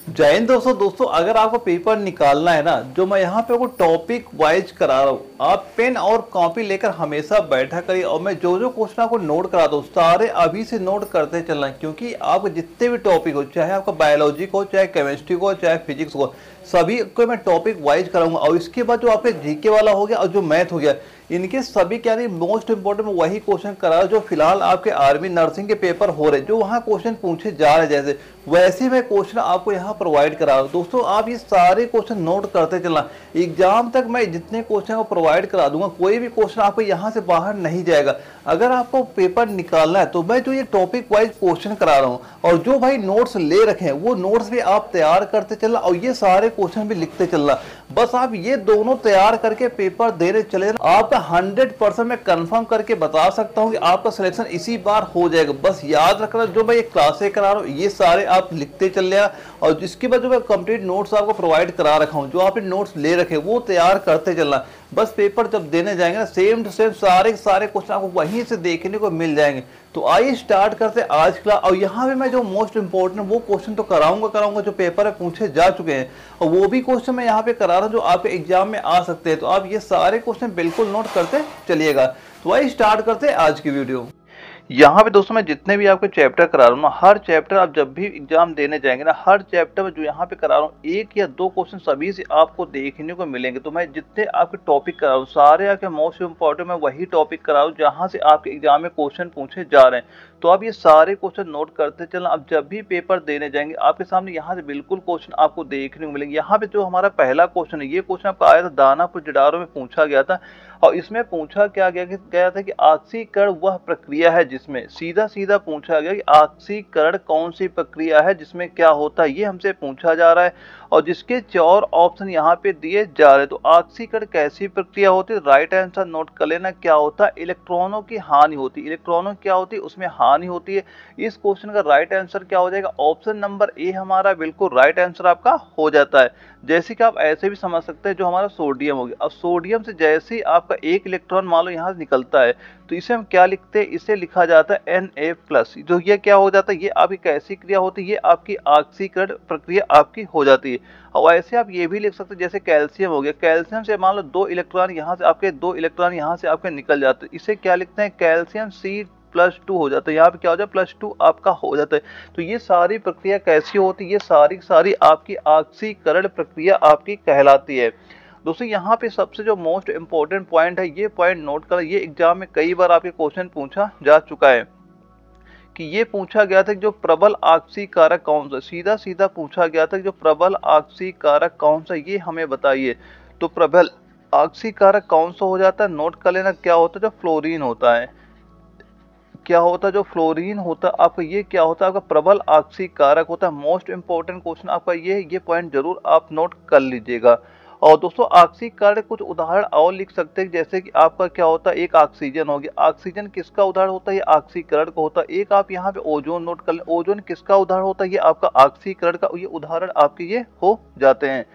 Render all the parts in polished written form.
जय हिंद दोस्तों अगर आपको पेपर निकालना है ना, जो मैं यहाँ पे आपको टॉपिक वाइज करा रहा हूँ, आप पेन और कॉपी लेकर हमेशा बैठा करिए और मैं जो जो क्वेश्चन आपको नोट कराता हूँ सारे अभी से नोट करते चलना, क्योंकि आपको जितने भी टॉपिक हो, चाहे आपका बायोलॉजी को, चाहे केमिस्ट्री को, चाहे फिजिक्स को, सभी को मैं टॉपिक वाइज कराऊंगा। और इसके बाद जो आपके जीके वाला हो गया और जो मैथ हो गया, इनके सभी क्या नहीं, मोस्ट इंपोर्टेंट वही क्वेश्चन करा जो फिलहाल आपके आर्मी नर्सिंग के पेपर हो रहे, जो वहाँ क्वेश्चन पूछे जा रहे, जैसे वैसे मैं क्वेश्चन आपको यहाँ प्रोवाइड करा रहा हूँ। दोस्तों आप ये सारे क्वेश्चन नोट करते चलना, एग्जाम तक मैं जितने क्वेश्चन को प्रोवाइड करा दूंगा, कोई भी क्वेश्चन आपको यहाँ से बाहर नहीं जाएगा। अगर आपको पेपर निकालना है तो मैं जो ये टॉपिक वाइज क्वेश्चन करा रहा हूँ और जो भाई नोट्स ले रखे हैं वो नोट्स भी आप तैयार करते चलना और ये सारे क्वेश्चन भी लिखते चलना। बस आप ये दोनों तैयार करके पेपर देने चले ना, आपका 100% मैं कंफर्म करके बता सकता हूँ कि आपका सिलेक्शन इसी बार हो जाएगा। बस याद रखना, जो मैं ये क्लासे करा रहा हूँ ये सारे आप लिखते चल जाएगा और जिसके बाद जो मैं कंप्लीट नोट्स आपको प्रोवाइड करा रखा हूँ, जो आपने नोट्स ले रखे वो तैयार करते चलना। बस पेपर जब देने जाएंगे ना, सेम टू सेम सारे सारे क्वेश्चन आपको वहीं से देखने को मिल जाएंगे। तो आइए स्टार्ट करते आज क्लास। और यहाँ पे मैं जो मोस्ट इंपॉर्टेंट वो क्वेश्चन तो कराऊंगा जो पेपर में पूछे जा चुके हैं, और वो भी क्वेश्चन मैं यहाँ पे करा रहा हूँ जो आपके एग्जाम में आ सकते हैं। तो आप ये सारे क्वेश्चन बिल्कुल नोट करते चलिएगा। तो आइए स्टार्ट करते आज की वीडियो। यहाँ पे दोस्तों मैं जितने भी आपके चैप्टर करा रहा हूँ ना, हर चैप्टर आप जब भी एग्जाम देने जाएंगे ना, हर चैप्टर में जो यहाँ पे करा रहा हूँ एक या दो क्वेश्चन सभी से आपको देखने को मिलेंगे। तो मैं जितने आपके टॉपिक करा रहा हूँ सारे आपके मोस्ट इंपॉर्टेंट मैं वही टॉपिक करा रहा हूँ जहाँ से आपके एग्जाम में क्वेश्चन पूछे जा रहे हैं। तो आप ये सारे क्वेश्चन नोट करते चलना। अब जब भी पेपर देने जाएंगे आपके सामने यहाँ से बिल्कुल क्वेश्चन आपको देखने को मिलेंगे। यहाँ पे जो हमारा पहला क्वेश्चन है, ये क्वेश्चन आपका आया था दानापुर जडारो में पूछा गया था और इसमें पूछा क्या गया था कि ऑक्सीकरण वह प्रक्रिया है जिसमें, सीधा सीधा पूछा गया कि ऑक्सीकरण कौन सी प्रक्रिया है जिसमें क्या होता है, ये हमसे पूछा जा रहा है और जिसके 4 ऑप्शन यहाँ पे दिए जा रहे हैं। तो ऑक्सीकरण कैसी प्रक्रिया होती है, राइट आंसर नोट कर लेना। क्या होता है, इलेक्ट्रॉनों की हानि होती है। इलेक्ट्रॉनों क्या होती है, उसमें हानि होती है। इस क्वेश्चन का राइट आंसर क्या हो जाएगा, ऑप्शन नंबर ए हमारा बिल्कुल राइट आंसर आपका हो जाता है। जैसे कि आप ऐसे भी समझ सकते हैं, जो हमारा सोडियम हो गया, अब सोडियम से जैसे ही आपका एक इलेक्ट्रॉन मान लो यहाँ से निकलता है तो इसे हम क्या लिखते हैं, इसे लिखा जाता है Na+। जो ये क्या हो जाता है, ये आपकी कैसी क्रिया होती है, ये आपकी ऑक्सीकरण प्रक्रिया आपकी हो जाती है। और ऐसे आप ये भी लिख सकते हैं, जैसे कैल्शियम हो गया, कैल्शियम से मान लो 2 इलेक्ट्रॉन यहाँ से आपके 2 इलेक्ट्रॉन यहाँ से आपके निकल जाते हैं, इसे क्या लिखते हैं, कैल्शियम C+2 हो जाता है। यहाँ पे क्या हो जाए, +2 आपका हो जाता है। तो ये सारी प्रक्रिया कैसी होती है, ये सारी सारी आपकी ऑक्सीकरण प्रक्रिया आपकी कहलाती है। दोस्तों यहाँ पे सबसे जो मोस्ट इंपॉर्टेंट पॉइंट है, ये पॉइंट नोट कर, ये एग्जाम में कई बार आपके क्वेश्चन पूछा जा चुका है कि ये पूछा गया था कि जो प्रबल ऑक्सीकारक कौन सा, सीधा सीधा पूछा गया था कि जो प्रबल ऑक्सीकारक कौन सा, ये हमें बताइए। तो प्रबल ऑक्सीकारक कौन सा हो जाता है, नोट कर लेना। क्या होता है, जो फ्लोरीन होता है। क्या होता है, जो फ्लोरीन होता है आपका, ये क्या होता है, आपका प्रबल ऑक्सीकारक होता है। मोस्ट इंपॉर्टेंट क्वेश्चन आपका ये पॉइंट जरूर आप नोट कर लीजिएगा। और दोस्तों ऑक्सीकरण कुछ उदाहरण और लिख सकते हैं, जैसे कि आपका क्या होता है, एक ऑक्सीजन हो गया। ऑक्सीजन किसका उदाहरण होता है, ये ऑक्सीकरण का होता है। एक आप यहाँ पे ओजोन नोट कर लें, ओजोन किसका उदाहरण होता है, ये आपका ऑक्सीकरण का, ये उदाहरण आपके ये हो जाते हैं।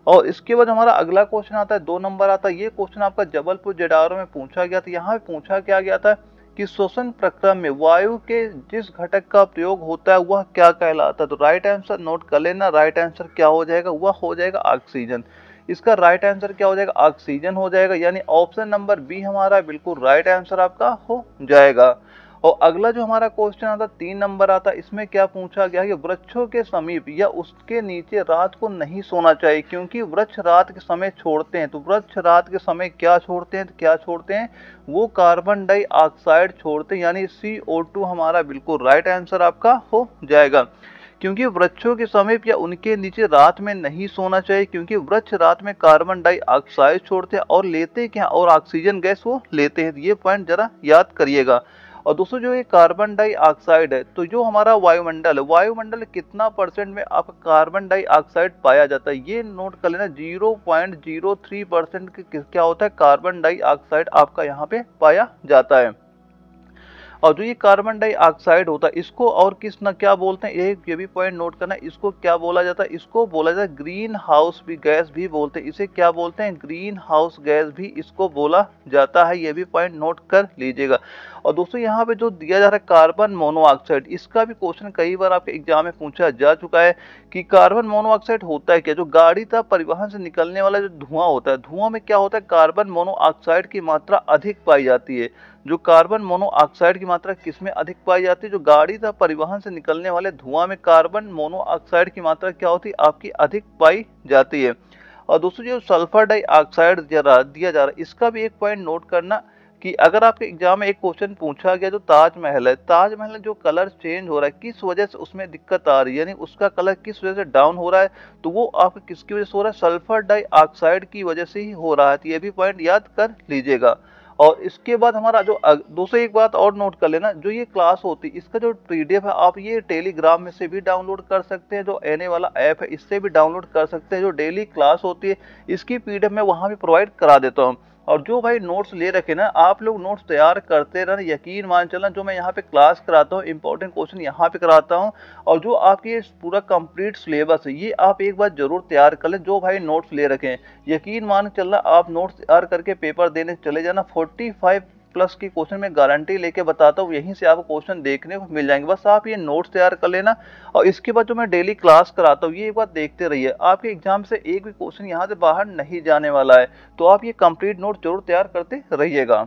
और इसके बाद हमारा अगला क्वेश्चन आता है, 2 नंबर आता है। ये क्वेश्चन आपका जबलपुर जडारो में पूछा गया था। यहाँ पे पूछा क्या गया था कि श्वसन प्रक्रिया में वायु के जिस घटक का प्रयोग होता है वह क्या कहलाता है। तो राइट आंसर नोट कर लेना, राइट आंसर क्या हो जाएगा, वह हो जाएगा ऑक्सीजन। इसका राइट आंसर क्या हो जाएगा, ऑक्सीजन हो जाएगा, यानी ऑप्शन नंबर बी हमारा बिल्कुल राइट आंसर आपका हो जाएगा। और अगला जो हमारा क्वेश्चन आता 3 नंबर आता, इसमें क्या पूछा गया कि वृक्षों के समीप या उसके नीचे रात को नहीं सोना चाहिए, क्योंकि वृक्ष रात के समय छोड़ते हैं। तो वृक्ष रात के समय क्या छोड़ते हैं, तो क्या छोड़ते हैं, वो कार्बन डाइऑक्साइड छोड़ते हैं, यानी CO2 हमारा बिल्कुल राइट आंसर आपका हो जाएगा। क्योंकि वृक्षों के समीप या उनके नीचे रात में नहीं सोना चाहिए, क्योंकि वृक्ष रात में कार्बन डाइऑक्साइड छोड़ते हैं और लेते क्या, और ऑक्सीजन गैस वो लेते हैं। ये पॉइंट जरा याद करिएगा। और दोस्तों जो ये कार्बन डाइऑक्साइड है, तो जो हमारा वायुमंडल है, वायुमंडल कितना % में आपका कार्बन डाइऑक्साइड पाया जाता है, ये नोट कर लेना। 0.03% क्या होता है, कार्बन डाइऑक्साइड आपका यहाँ पे पाया जाता है। और जो ये कार्बन डाइऑक्साइड होता है इसको और किस न क्या बोलते हैं, ये भी पॉइंट नोट करना है। इसको क्या बोला जाता है, इसको बोला जाता है ग्रीन हाउस भी गैस भी बोलते हैं। इसे क्या बोलते हैं, ग्रीन हाउस गैस भी इसको बोला जाता है। ये भी पॉइंट नोट कर लीजिएगा। और दोस्तों यहाँ पे जो दिया जा रहा है कार्बन मोनोऑक्साइड, इसका भी क्वेश्चन कई बार आपके एग्जाम में पूछा जा चुका है कि कार्बन मोनोऑक्साइड होता है क्या। जो गाड़ी तथा परिवहन से निकलने वाला जो धुआं होता है, धुआं में क्या होता है, कार्बन मोनोऑक्साइड की मात्रा अधिक पाई जाती है। जो कार्बन मोनोऑक्साइड की मात्रा किसमें अधिक पाई जाती है, जो गाड़ी तथा परिवहन से निकलने वाले धुआं में कार्बन मोनोऑक्साइड की मात्रा क्या होती है, आपकी अधिक पाई जाती है। और दोस्तों जो सल्फर डाइऑक्साइड दिया जा रहा है, इसका भी एक पॉइंट नोट करना कि अगर आपके एग्जाम में एक क्वेश्चन पूछा गया, जो ताजमहल है, ताजमहल में जो कलर चेंज हो रहा है किस वजह से उसमें दिक्कत आ रही है, यानी उसका कलर किस वजह से डाउन हो रहा है, तो वो आपका किसकी वजह से हो रहा है, सल्फर डाइऑक्साइड की वजह से ही हो रहा है। तो ये भी पॉइंट याद कर लीजिएगा। और इसके बाद हमारा जो दोस्तों एक बात और नोट कर लेना, जो ये क्लास होती है इसका जो पीडीएफ है आप ये टेलीग्राम में से भी डाउनलोड कर सकते हैं, जो एनए वाला ऐप है इससे भी डाउनलोड कर सकते हैं। जो डेली क्लास होती है इसकी पीडीएफ मैं वहाँ भी प्रोवाइड करा देता हूँ। और जो भाई नोट्स ले रखे ना, आप लोग नोट्स तैयार करते रहना, यकीन मान चलना जो मैं यहाँ पे क्लास कराता हूँ इंपॉर्टेंट क्वेश्चन यहाँ पे कराता हूँ, और जो आपकी ये पूरा कंप्लीट सिलेबस है ये आप एक बार जरूर तैयार कर लें। जो भाई नोट्स ले रखे हैं यकीन मान चलना, आप नोट्स तैयार करके पेपर देने चले जाना, 45 प्लस की क्वेश्चन में गारंटी लेके बताता हूँ, यहीं से आपको क्वेश्चन देखने को मिल जाएंगे। बस आप ये नोट्स तैयार कर लेना, और इसके बाद जो मैं डेली क्लास कराता हूँ ये एक बार देखते रहिए, आपके एग्जाम से एक भी क्वेश्चन यहाँ से बाहर नहीं जाने वाला है। तो आप ये कंप्लीट नोट जरूर तैयार करते रहिएगा।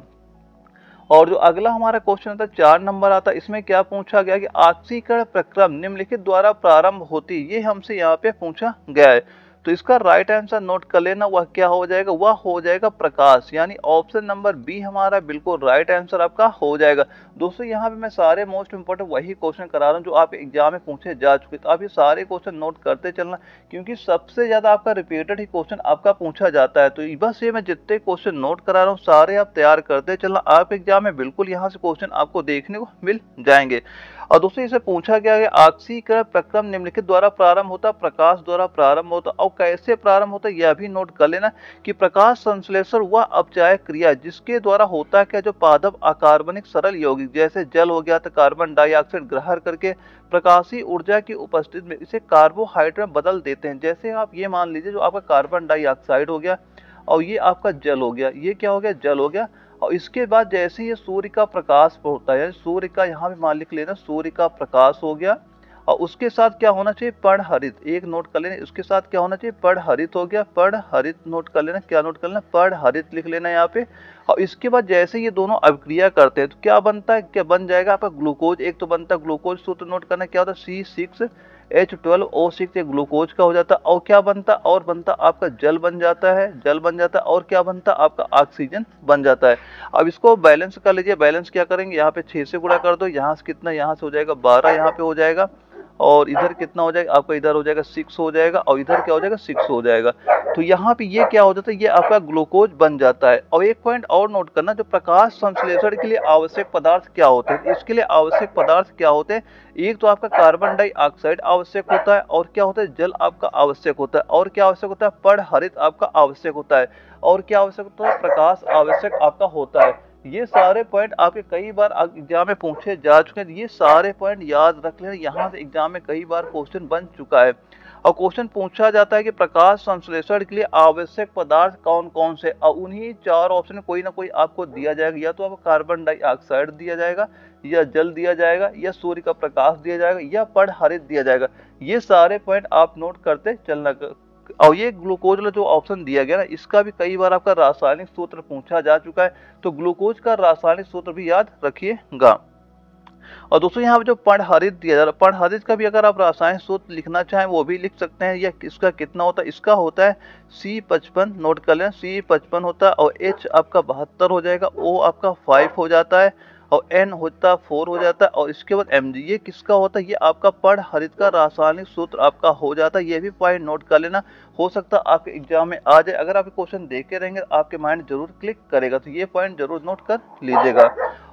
और जो अगला हमारा क्वेश्चन आता है 4 नंबर आता है, इसमें क्या पूछा गया कि ऑक्सीकरण प्रक्रिया निम्नलिखित द्वारा प्रारंभ होती, ये हमसे यहाँ पे पूछा गया है। तो इसका राइट आंसर नोट कर लेना, वह क्या हो जाएगा, वह हो जाएगा प्रकाश, यानी ऑप्शन नंबर बी हमारा बिल्कुल राइट आंसर आपका हो जाएगा। दोस्तों यहाँ पे मैं सारे मोस्ट इंपोर्टेंट वही क्वेश्चन करा रहा हूँ जो आप एग्जाम में पूछे जा चुके, तो आप ये सारे क्वेश्चन नोट करते चलना, क्योंकि सबसे ज्यादा आपका रिपीटेड ही क्वेश्चन आपका पूछा जाता है। तो बस ये मैं जितने क्वेश्चन नोट करा रहा हूँ सारे आप तैयार करते चलना, आप एग्जाम में बिल्कुल यहाँ से क्वेश्चन आपको देखने को मिल जाएंगे। और दोस्तों इसे पूछा गया है ऑक्सीकरण प्रक्रम निम्नलिखित द्वारा प्रारंभ होता, प्रकाश द्वारा प्रारंभ होता, और कैसे प्रारंभ होता यह भी नोट कर लेना कि प्रकाश संश्लेषण वह अपचायक क्रिया जिसके द्वारा होता है क्या, जो पादप अकार्बनिक सरल यौगिक जैसे जल हो गया तो कार्बन डाइऑक्साइड ग्रहण करके प्रकाशीय ऊर्जा की उपस्थिति में इसे कार्बोहाइड्रेट में बदल देते हैं। जैसे आप ये मान लीजिए जो आपका कार्बन डाइऑक्साइड हो गया और ये आपका जल हो गया, ये क्या हो गया, जल हो गया। और इसके बाद जैसे ये सूर्य का प्रकाश होता है, सूर्य का यहाँ पे मान लिख लेना, सूर्य का प्रकाश हो गया, और उसके साथ क्या होना चाहिए, पर्णहरित, एक नोट कर लेना, उसके साथ क्या होना चाहिए, पर्णहरित हो गया, पर्णहरित नोट कर लेना, क्या नोट कर लेना, पर्णहरित लिख लेना यहाँ पे। और इसके बाद जैसे ये दोनों अभिक्रिया करते हैं तो क्या बनता है, क्या बन जाएगा आपका ग्लूकोज, एक तो बनता है ग्लूकोज, सूत्र नोट करना क्या होता है, C6H12O6, ये ग्लूकोज का हो जाता है, और क्या बनता, और बनता आपका जल बन जाता है, जल बन जाता है, और क्या बनता आपका ऑक्सीजन बन जाता है। अब इसको बैलेंस कर लीजिए, बैलेंस क्या करेंगे, यहाँ पे 6 से गुणा कर दो, यहाँ से कितना, यहाँ से हो जाएगा 12, यहाँ पे हो जाएगा, और इधर कितना हो जाएगा आपका, इधर हो जाएगा 6 हो जाएगा, और इधर क्या हो जाएगा 6 हो जाएगा। तो यहाँ पे ये क्या हो जाता है, ये आपका ग्लूकोज बन जाता है। और एक पॉइंट और नोट करना, जो प्रकाश संश्लेषण के लिए आवश्यक पदार्थ क्या होते हैं, इसके लिए आवश्यक पदार्थ क्या होते हैं, एक तो आपका कार्बन डाइऑक्साइड आवश्यक होता है, और क्या होता है, जल आपका आवश्यक होता है, और क्या आवश्यक होता है, पर्णहरित आपका आवश्यक होता है, और क्या आवश्यक होता है, प्रकाश आवश्यक आपका होता है। ये सारे पॉइंट आपके कई बार एग्जाम में पूछे जा चुके हैं, ये सारे पॉइंट याद रख लेना, यहाँ से एग्जाम में कई बार क्वेश्चन बन चुका है। और क्वेश्चन पूछा जाता है कि प्रकाश संश्लेषण के लिए आवश्यक पदार्थ कौन कौन से, और उन्हीं 4 ऑप्शन में कोई ना कोई आपको दिया जाएगा, या तो आपको कार्बन डाइऑक्साइड दिया जाएगा, या जल दिया जाएगा, या सूर्य का प्रकाश दिया जाएगा, या पर्णहरित दिया जाएगा। ये सारे पॉइंट आप नोट करते चलना। और ये ग्लूकोज वाला जो ऑप्शन दिया गया ना, इसका भी कई बार आपका रासायनिक सूत्र पूछा जा चुका है, तो ग्लूकोज का रासायनिक सूत्र भी याद रखिएगा। और दोस्तों यहाँ पे जो पर्णहरित दिया जा रहा है, पर्णहरित का भी अगर आप रासायनिक सूत्र लिखना चाहें वो भी लिख सकते हैं, या इसका कितना होता है, इसका होता है C55, नोट कर लें, C55 होता है, और H आपका 72 हो जाएगा, O आपका 5 हो जाता है, और N होता 4 हो जाता है, और इसके बाद Mg, ये किसका होता है, ये आपका पर्णहरित का रासायनिक सूत्र आपका हो जाता है। ये भी पॉइंट नोट कर लेना, हो सकता है आपके एग्जाम में आ जाए, अगर आप क्वेश्चन देखे रहेंगे आपके माइंड जरूर क्लिक करेगा, तो ये पॉइंट जरूर नोट कर लीजिएगा।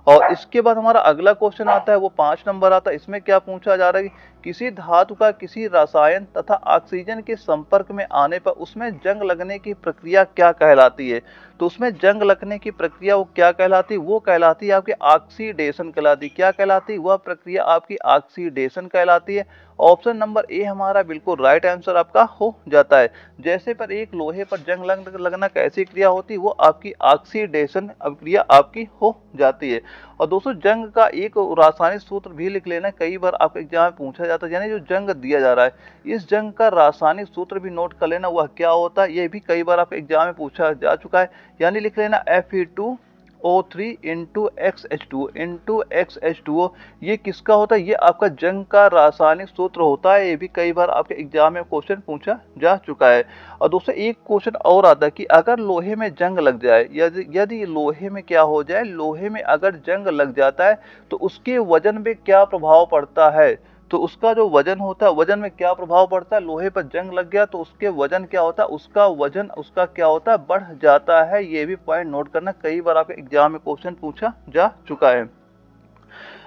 और इसके बाद हमारा अगला क्वेश्चन आता है, वो 5 नंबर आता है। इसमें क्या पूछा जा रहा है कि किसी धातु का किसी रसायन तथा ऑक्सीजन के संपर्क में आने पर उसमें जंग लगने की प्रक्रिया क्या कहलाती है। तो उसमें जंग लगने की प्रक्रिया वो क्या कहलाती है? वो कहलाती है आपकी ऑक्सीडेशन कहलाती है। क्या कहलाती है? वह प्रक्रिया आपकी ऑक्सीडेशन कहलाती है। ऑप्शन नंबर ए हमारा बिल्कुल राइट आंसर आपका हो जाता है। जैसे पर एक लोहे पर जंग लगना कैसी क्रिया होती है? वो आपकी ऑक्सीडेशन क्रिया आपकी हो जाती है। और दोस्तों जंग का एक रासायनिक सूत्र भी लिख लेना, कई बार आपके एग्जाम में पूछा जाता है। यानी जो जंग दिया जा रहा है इस जंग का रासायनिक सूत्र भी नोट कर लेना, वह क्या होता है? ये भी कई बार आपके एग्जाम में पूछा जा चुका है। यानी लिख लेना Fe2O3 इंटू XH2O। ये किसका होता है? ये आपका जंग का रासायनिक सूत्र होता है। ये भी कई बार आपके एग्जाम में क्वेश्चन पूछा जा चुका है। और दोस्तों एक क्वेश्चन और आता है कि अगर लोहे में जंग लग जाए, यदि लोहे में क्या हो जाए, लोहे में अगर जंग लग जाता है तो उसके वजन पे क्या प्रभाव पड़ता है? तो उसका जो वजन होता है, वजन में क्या प्रभाव पड़ता है? लोहे पर जंग लग गया तो उसके वजन क्या होता है? उसका वजन उसका क्या होता है? बढ़ जाता है। ये भी पॉइंट नोट करना, कई बार आपके एग्जाम में क्वेश्चन पूछा जा चुका है।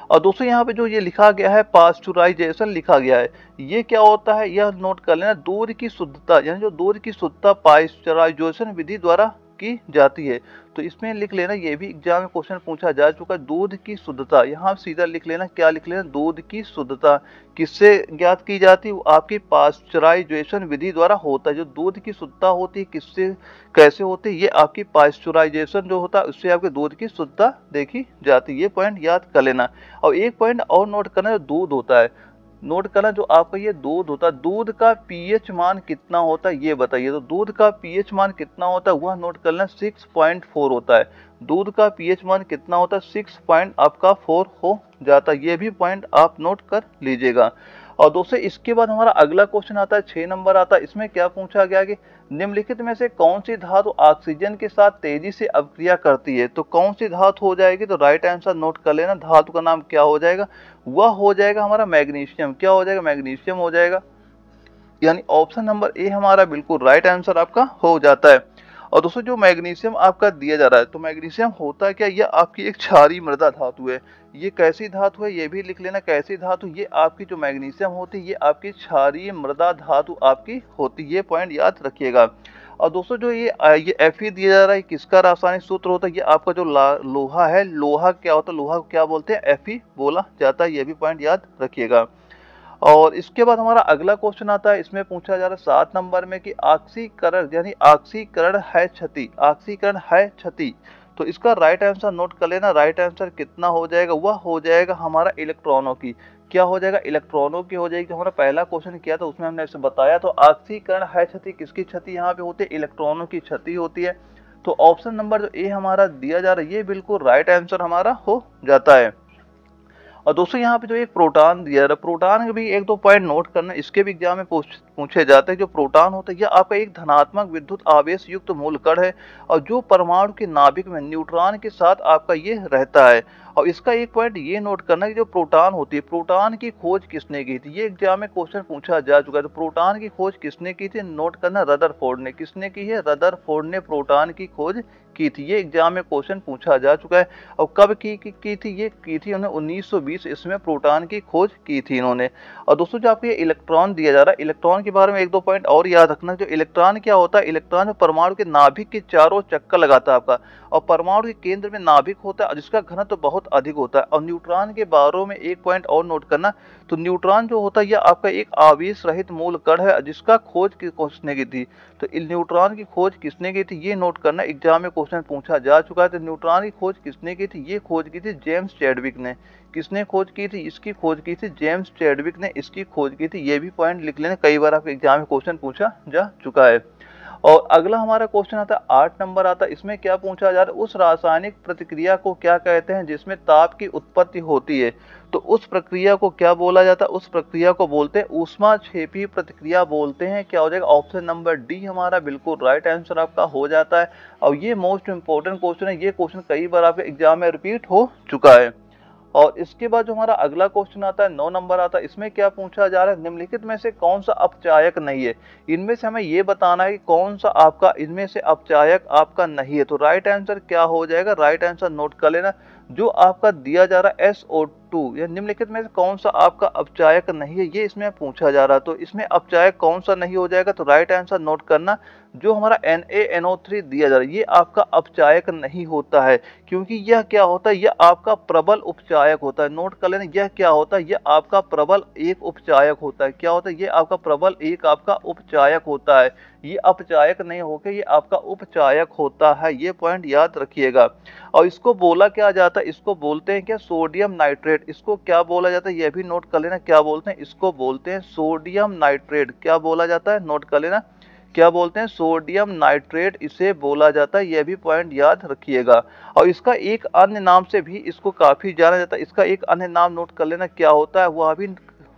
और दोस्तों यहाँ पे जो ये लिखा गया है पास्चुराइजेशन लिखा गया है, ये क्या होता है? यह नोट कर लेना, दूध की शुद्धता, यानी जो दूध की शुद्धता पास्चुराइजेशन विधि द्वारा की जाती है। तो इसमें लिख लेना, ये भी एग्जाम में क्वेश्चन पूछा जा चुका है, दूध की शुद्धता। यहाँ सीधा लिख लेना, क्या लिख लेना? दूध की शुद्धता किससे ज्ञात की जाती है? आपकी पास्चुराइजेशन विधि द्वारा होता है। जो दूध की शुद्धता होती है किससे कैसे होती है? ये आपकी पास्चुराइजेशन जो होता है उससे आपके दूध की शुद्धता देखी जाती है। ये पॉइंट याद कर लेना। और एक पॉइंट और नोट करना, जो दूध होता है, नोट करना जो आपका ये दूध होता है, दूध का पीएच मान कितना होता है ये बताइए। तो दूध का पीएच मान कितना होता है वह नोट करना, 6.4 होता है। दूध का पीएच मान कितना होता है? 6.4 हो जाता है। ये भी पॉइंट आप नोट कर लीजिएगा। और दोस्तों इसके बाद हमारा अगला क्वेश्चन आता है, 6 नंबर आता है। इसमें क्या पूछा गया कि निम्नलिखित में से कौन सी धातु ऑक्सीजन के साथ तेजी से अपक्रिया करती है? तो कौन सी धातु हो जाएगी? तो राइट आंसर नोट कर लेना, धातु का नाम क्या हो जाएगा? वह हो जाएगा हमारा मैग्नीशियम। क्या हो जाएगा? मैग्नीशियम हो जाएगा। यानी ऑप्शन नंबर ए हमारा बिल्कुल राइट आंसर आपका हो जाता है। और दोस्तों जो मैग्नीशियम आपका दिया जा रहा है, तो मैग्नीशियम होता क्या? यह आपकी एक क्षारीय मृदा धातु है। ये कैसी धातु है? ये भी लिख लेना, कैसी धातु? ये आपकी जो मैग्नीशियम होती है ये आपकी क्षारीय मृदा धातु आपकी होती है। ये पॉइंट याद रखिएगा। और दोस्तों जो ये Fe दिया जा रहा है, किसका रासायनिक सूत्र होता है? ये आपका जो लोहा है, लोहा क्या होता है? लोहा को क्या बोलते हैं? Fe बोला जाता है। ये भी पॉइंट याद रखिएगा। और इसके बाद हमारा अगला क्वेश्चन आता है। इसमें पूछा जा रहा है 7 नंबर में कि ऑक्सीकरण, यानी ऑक्सीकरण है क्षति, ऑक्सीकरण है क्षति। तो इसका राइट आंसर नोट कर लेना, राइट आंसर कितना हो जाएगा? वह हो जाएगा हमारा इलेक्ट्रॉनों की। क्या हो जाएगा? इलेक्ट्रॉनों की हो जाएगी। जो हमारा पहला क्वेश्चन किया था उसमें हमने इसे बताया। तो ऑक्सीकरण है क्षति, किसकी क्षति यहाँ पे होती है? इलेक्ट्रॉनों की क्षति होती है। तो ऑप्शन नंबर जो ए हमारा दिया जा रहा है ये बिल्कुल राइट आंसर हमारा हो जाता है। और दोस्तों यहाँ पे जो एक प्रोटॉन दिया है, प्रोटॉन के भी एक दो पॉइंट नोट करना, इसके भी एग्जाम में पूछे जाते हैं। जो प्रोटॉन होता है यह आपका एक धनात्मक विद्युत आवेश युक्त मूल कण है, और जो परमाणु के नाभिक में न्यूट्रॉन के साथ आपका ये रहता है। और इसका एक पॉइंट ये नोट करना कि जो प्रोटॉन होती है, प्रोटॉन की खोज किसने की थी? ये एग्जाम में क्वेश्चन पूछा जा चुका है। तो प्रोटॉन की खोज किसने की थी? नोट करना, रदरफोर्ड ने। किसने की है? रदरफोर्ड ने प्रोटॉन की खोज की थी। ये एग्जाम में क्वेश्चन पूछा जा चुका है। और कब की थी? ये की थी उन्होंने 1920 इसमें प्रोटॉन की खोज की थी इन्होंने। और दोस्तों जो आपको ये इलेक्ट्रॉन दिया जा रहा है, इलेक्ट्रॉन के बारे में एक दो पॉइंट और याद रखना। जो इलेक्ट्रॉन क्या होता है? इलेक्ट्रॉन जो परमाणु के नाभिक के चारों चक्कर लगाता है आपका, और परमाणु के केंद्र में नाभिक होता है जिसका घनत्व तो बहुत अधिक होता है। और न्यूट्रॉन के बारे में एक पॉइंट और नोट करना, तो न्यूट्रॉन जो होता है यह आपका एक आवेश रहित मूल कण है जिसका खोज किसने की थी? तो न्यूट्रॉन की खोज किसने की थी ये नोट करना, एग्जाम में क्वेश्चन पूछा जा चुका है। तो न्यूट्रॉन की खोज किसने की थी? ये खोज की थी जेम्स चैडविक ने। किसने खोज की थी? इसकी खोज की थी जेम्स चैडविक ने, इसकी खोज की थी। ये भी पॉइंट लिख लेना, कई बार आपके एग्जाम में क्वेश्चन पूछा जा चुका है। और अगला हमारा क्वेश्चन आता है 8 नंबर आता है। इसमें क्या पूछा जा रहा है? उस रासायनिक प्रतिक्रिया को क्या कहते हैं जिसमें ताप की उत्पत्ति होती है? तो उस प्रक्रिया को क्या बोला जाता है? उस प्रक्रिया को बोलते हैं ऊष्माक्षेपी प्रतिक्रिया बोलते हैं। क्या हो जाएगा? ऑप्शन नंबर डी हमारा बिल्कुल राइट आंसर आपका हो जाता है। और ये मोस्ट इंपोर्टेंट क्वेश्चन है, ये क्वेश्चन कई बार आपके एग्जाम में रिपीट हो चुका है। और इसके बाद जो हमारा अगला क्वेश्चन आता है 9 नंबर आता है। इसमें क्या पूछा जा रहा है? निम्नलिखित में से कौन सा अपचायक नहीं है? इनमें से हमें ये बताना है कि कौन सा आपका इनमें से अपचायक आपका नहीं है। तो राइट आंसर क्या हो जाएगा? राइट आंसर नोट कर लेना, जो आपका दिया जा रहा है SO2 या निम्नलिखित में से कौन सा आपका अपचायक नहीं है, ये इसमें पूछा जा रहा है। तो इसमें अपचायक कौन सा नहीं हो जाएगा, तो राइट आंसर नोट करना, जो हमारा NaNO3 दिया जा रहा है ये आपका अपचायक नहीं होता है, क्योंकि यह क्या होता है, यह आपका प्रबल उपचायक होता है। नोट कर लेना, यह क्या होता है, यह आपका प्रबल एक उपचायक होता है। क्या होता है, ये आपका प्रबल एक आपका उपचायक होता है, ये अपचायक नहीं होकर ये आपका उपचायक होता है। ये पॉइंट याद रखिएगा। और इसको बोला क्या जाता है, इसको बोलते हैं क्या, सोडियम नाइट्रेट। इसको क्या बोला जाता है, यह भी नोट कर लेना, क्या बोलते हैं, इसको बोलते हैं सोडियम नाइट्रेट। क्या बोला जाता है, नोट कर लेना, क्या बोलते हैं, सोडियम नाइट्रेट इसे बोला जाता है। यह भी पॉइंट याद रखिएगा। और इसका एक अन्य नाम से भी इसको काफी जाना जाता है। इसका एक अन्य नाम नोट कर लेना, क्या होता है, वह भी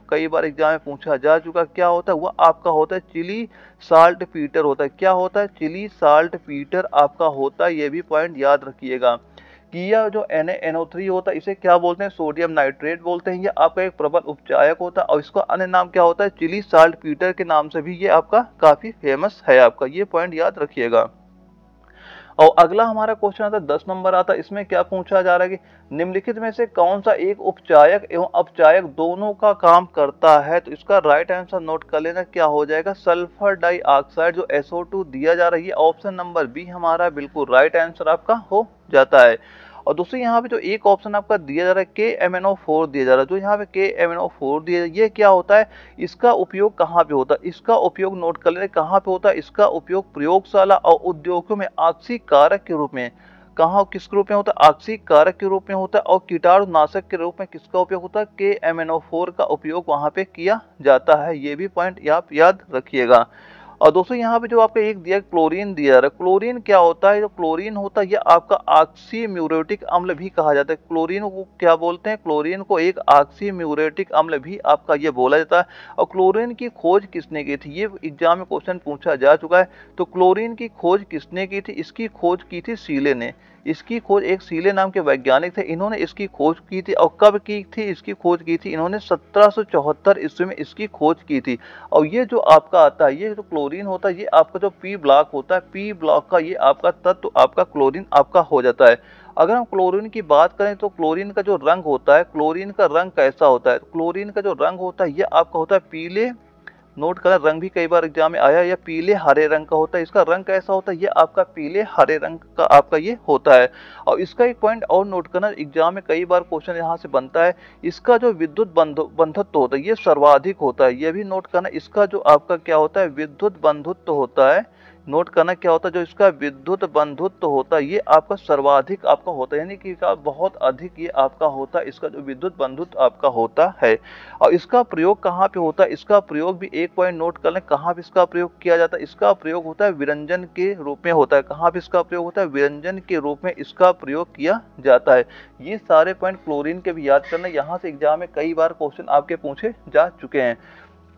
कई बार एग्जाम में पूछा जा चुका। क्या होता है, वह आपका होता है चिली साल्ट पीटर होता है। क्या होता है, चिली साल्ट पीटर आपका होता है। यह भी पॉइंट याद रखिएगा कि यह जो NaNO3 होता है इसे क्या बोलते हैं, सोडियम नाइट्रेट बोलते हैं। यह आपका एक प्रबल उपचायक होता है और इसका अन्य नाम क्या होता है, चिली साल्ट पीटर के नाम से भी ये आपका काफी फेमस है आपका। ये पॉइंट याद रखिएगा। और अगला हमारा क्वेश्चन आता है 10 नंबर आता है। इसमें क्या पूछा जा रहा है कि निम्नलिखित में से कौन सा एक उपचायक एवं अपचायक दोनों का काम करता है, तो इसका राइट आंसर नोट कर लेना, क्या हो जाएगा, सल्फर डाइऑक्साइड जो SO2 दिया जा रही है। ऑप्शन नंबर बी हमारा बिल्कुल राइट आंसर आपका हो जाता है। और दूसरी यहाँ पे जो एक ऑप्शन आपका दिया जा रहा है KMNO4 दिया जा रहा है, जो यहाँ पे KMNO4 दिया, ये क्या होता है, इसका उपयोग कहाँ पे होता है, इसका उपयोग नोट कर लें कहाँ पे होता है, इसका उपयोग प्रयोगशाला और उद्योगों में आक्सीय कारक के रूप में, कहाँ किस रूप में होता है, आक्सीय कारक के रूप में होता है। और कीटाणुनाशक के रूप में किसका उपयोग होता है, KMNO4 का उपयोग वहां पे किया जाता है। ये भी पॉइंट आप याद रखिएगा। और दोस्तों यहाँ पे जो आपका एक दिया क्लोरीन दिया रहा है, क्लोरीन क्या होता है, जो क्लोरीन होता है ये आपका ऑक्सी म्यूरेटिक अम्ल भी कहा जाता है। क्लोरीन को क्या बोलते हैं, क्लोरीन को एक ऑक्सी म्यूरेटिक अम्ल भी आपका ये बोला जाता है। और क्लोरीन की खोज किसने की थी, ये एग्जाम में क्वेश्चन पूछा जा चुका है। तो क्लोरीन की खोज किसने की थी, इसकी खोज की थी सीले ने। इसकी खोज एक सीले नाम के वैज्ञानिक थे, इन्होंने इसकी खोज की थी। और कब की थी इसकी खोज की थी, इन्होंने 1774 ईस्वी में इसकी खोज की थी। और ये जो आपका आता है, ये जो क्लोरीन होता है, ये आपका जो पी ब्लॉक होता है, पी ब्लॉक का ये आपका तत्व आपका क्लोरीन आपका हो जाता है। अगर हम क्लोरीन की बात करें तो क्लोरीन का जो रंग होता है, क्लोरीन का रंग कैसा होता है, क्लोरीन का जो रंग होता है ये आपका होता है पीले, नोट करें रंग भी कई बार एग्जाम में आया, या पीले हरे रंग का होता है। इसका रंग कैसा होता है, ये आपका पीले हरे रंग का आपका ये होता है। और इसका एक पॉइंट और नोट करना, एग्जाम में कई बार क्वेश्चन यहाँ से बनता है, इसका जो विद्युत बंधुत्व होता है ये सर्वाधिक होता है। ये भी नोट करना, इसका जो आपका क्या होता है, विद्युत बंधुत्व होता है। नोट करना क्या होता है, जो इसका विद्युत बंधुत्व होता है ये आपका सर्वाधिक आपका होता है, यानी कि बहुत अधिक ये आपका होता है, इसका जो विद्युत बंधुत्व आपका होता है। और इसका प्रयोग कहाँ पे होता है, इसका प्रयोग भी एक पॉइंट नोट कर लें, कहाँ पे इसका प्रयोग किया जाता है, इसका प्रयोग होता है विरंजन के रूप में होता है। कहाँ पे इसका प्रयोग होता है, विरंजन के रूप में इसका प्रयोग किया जाता है। ये सारे पॉइंट क्लोरीन के भी याद करना, यहाँ से एग्जाम में कई बार क्वेश्चन आपके पूछे जा चुके हैं।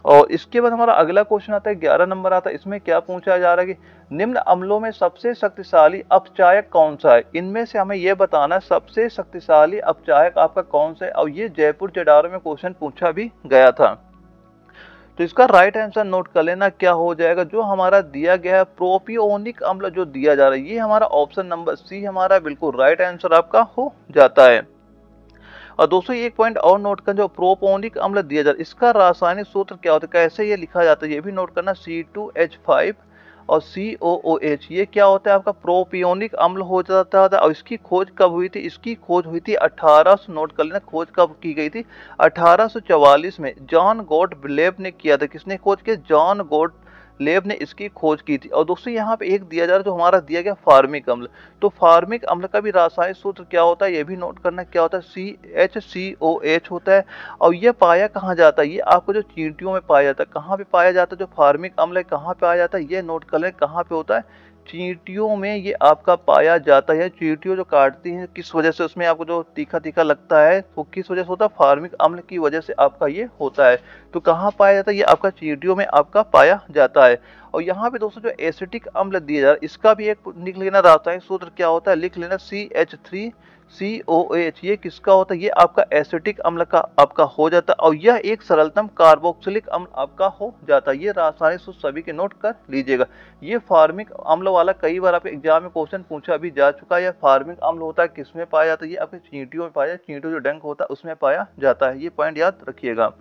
और इसके बाद हमारा अगला क्वेश्चन आता है 11 नंबर आता है। इसमें क्या पूछा जा रहा है कि निम्न अम्लों में सबसे शक्तिशाली अपचायक कौन सा है, इनमें से हमें यह बताना सबसे शक्तिशाली अपचायक आपका कौन सा है। और ये जयपुर JEE में क्वेश्चन पूछा भी गया था। तो इसका राइट आंसर नोट कर लेना, क्या हो जाएगा, जो हमारा दिया गया है प्रोपियोनिक अम्ल जो दिया जा रहा है, ये हमारा ऑप्शन नंबर सी हमारा बिल्कुल राइट आंसर आपका हो जाता है। और दोस्तों एक पॉइंट और नोट कर, जो प्रोपोनिक अम्ल दिया जाता है इसका रासायनिक सूत्र क्या होता है, कैसे ये लिखा जाता है, ये भी नोट करना, C2H5 और COOH। ये क्या होता है, आपका प्रोपियोनिक अम्ल हो जाता है। और इसकी खोज कब हुई थी, इसकी खोज हुई थी 1800, नोट कर लेना खोज कब की गई थी, 1844 में जॉन गोटलेब ने किया था। किसने खोज की, जॉन गोटलेब ने इसकी खोज की थी। और दोस्तों यहाँ पे एक दिया जा रहा है, जो हमारा दिया गया फार्मिक अम्ल, तो फार्मिक अम्ल का भी रासायनिक सूत्र क्या होता है, ये भी नोट करना, क्या होता है, CHCOH होता है। और ये पाया कहाँ जाता है, ये आपको जो चींटियों में पाया जाता है, कहाँ पे पाया जाता है, जो फार्मिक अम्ल है कहाँ पे पाया जाता है, ये नोट कर लें कहाँ पे होता है, चींटियों में ये आपका पाया जाता है। चींटियों जो काटती हैं किस वजह से, उसमें आपको जो तीखा तीखा लगता है वो किस वजह से होता है, फार्मिक अम्ल की वजह से आपका ये होता है। तो कहाँ पाया जाता है, ये आपका चींटियों में आपका पाया जाता है। और यहाँ पे दोस्तों जो एसिटिक अम्ल दिया जा रहा है, इसका भी एक लिख लेना रासायनिक सूत्र क्या होता है, लिख लेना CH3 COH ये किसका होता है, ये आपका एसिटिक अम्ल का आपका हो जाता है और यह एक सरलतम कार्बोक्सिलिक अम्ल आपका हो जाता है। ये रासायनिक सूत्र सभी के नोट कर लीजिएगा। ये फार्मिक अम्ल वाला कई बार आपके एग्जाम में क्वेश्चन पूछा भी जा चुका है। यह फार्मिक अम्ल होता है किसमें पाया जाता है, ये आपके चींटियों में पाया, चींटियों जो डंक होता है उसमें पाया जाता है। ये पॉइंट याद रखिएगा।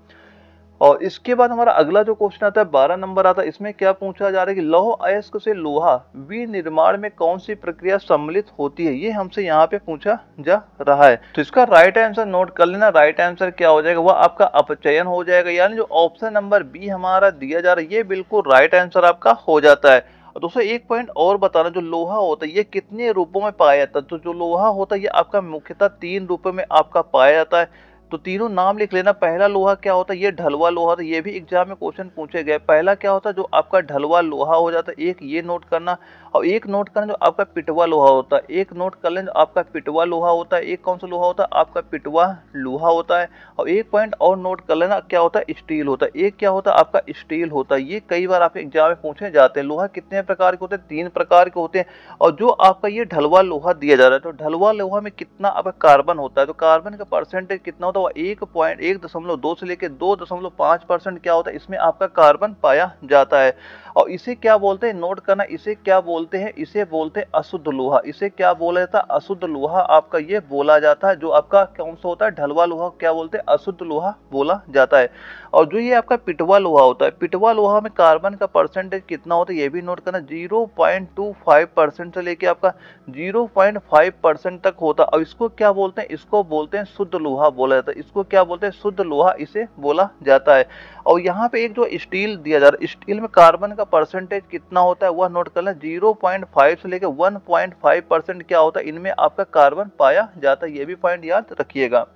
और इसके बाद हमारा अगला जो क्वेश्चन आता है 12 नंबर आता है। इसमें क्या पूछा जा रहा है कि लौह अयस्क से लोहा विनिर्माण में कौन सी प्रक्रिया सम्मिलित होती है, ये हमसे यहाँ पे पूछा जा रहा है। तो इसका राइट आंसर नोट कर लेना। राइट आंसर क्या हो जाएगा, वह आपका अपचयन हो जाएगा। यानी जो ऑप्शन नंबर बी हमारा दिया जा रहा है ये बिल्कुल राइट आंसर आपका हो जाता है। और दोस्तों एक पॉइंट और बताना, जो लोहा होता है ये कितने रूपों में पाया जाता है। तो जो लोहा होता है ये आपका मुख्यतः 3 रूपों में आपका पाया जाता है। तो तीनों नाम लिख लेना। पहला लोहा क्या होता है, ये ढलवा लोहा, तो ये भी एग्जाम में क्वेश्चन पूछे गए। पहला क्या होता है, जो आपका ढलवा लोहा हो जाता है, एक ये नोट करना। और एक नोट करना जो आपका पिटवा लोहा होता है, एक नोट कर लें जो आपका पिटवा लोहा होता है। एक कौन सा लोहा होता है, आपका पिटवा लोहा होता है। और एक पॉइंट और नोट कर लेना, क्या होता है, स्टील होता है। एक क्या होता है, आपका स्टील होता है। ये कई बार आपके एग्जाम में पूछे जाते हैं। लोहा कितने प्रकार के होते हैं, 3 प्रकार के होते हैं। और जो आपका ये ढलवा लोहा दिया जा रहा है, तो ढलवा लोहा में कितना आपका कार्बन होता है, तो कार्बन का परसेंटेज कितना होता है, 1.1.2 से लेकर 2.5% क्या होता है, इसमें आपका कार्बन पाया जाता है। और इसे क्या बोलते हैं, नोट करना, इसे क्या बोलते हैं, इसे बोलते हैं अशुद्ध लोहा। इसे क्या बोला जाता है, अशुद्ध लोहा आपका ये बोला जाता है। जो आपका कौन सा होता है, ढलवा लोहा क्या बोलते हैं, अशुद्ध लोहा बोला जाता है। और जो ये आपका पिटवा लोहा होता है, पिटवा लोहा में कार्बन का परसेंटेज कितना होता है, ये भी नोट करना, 0.25% से लेके आपका 0.5% तक होता है। और इसको क्या बोलते हैं, इसको बोलते हैं शुद्ध लोहा बोला जाता है। इसको क्या बोलते हैं, शुद्ध लोहा इसे बोला जाता है। और यहाँ पे एक जो स्टील दिया जा रहा है, स्टील में कार्बन का परसेंटेज कितना होता है, वह नोट कर लें, 0.5 से लेकर 1.5% क्या होता है, इनमें आपका कार्बन पाया जाता है। ये भी पॉइंट याद रखिएगा।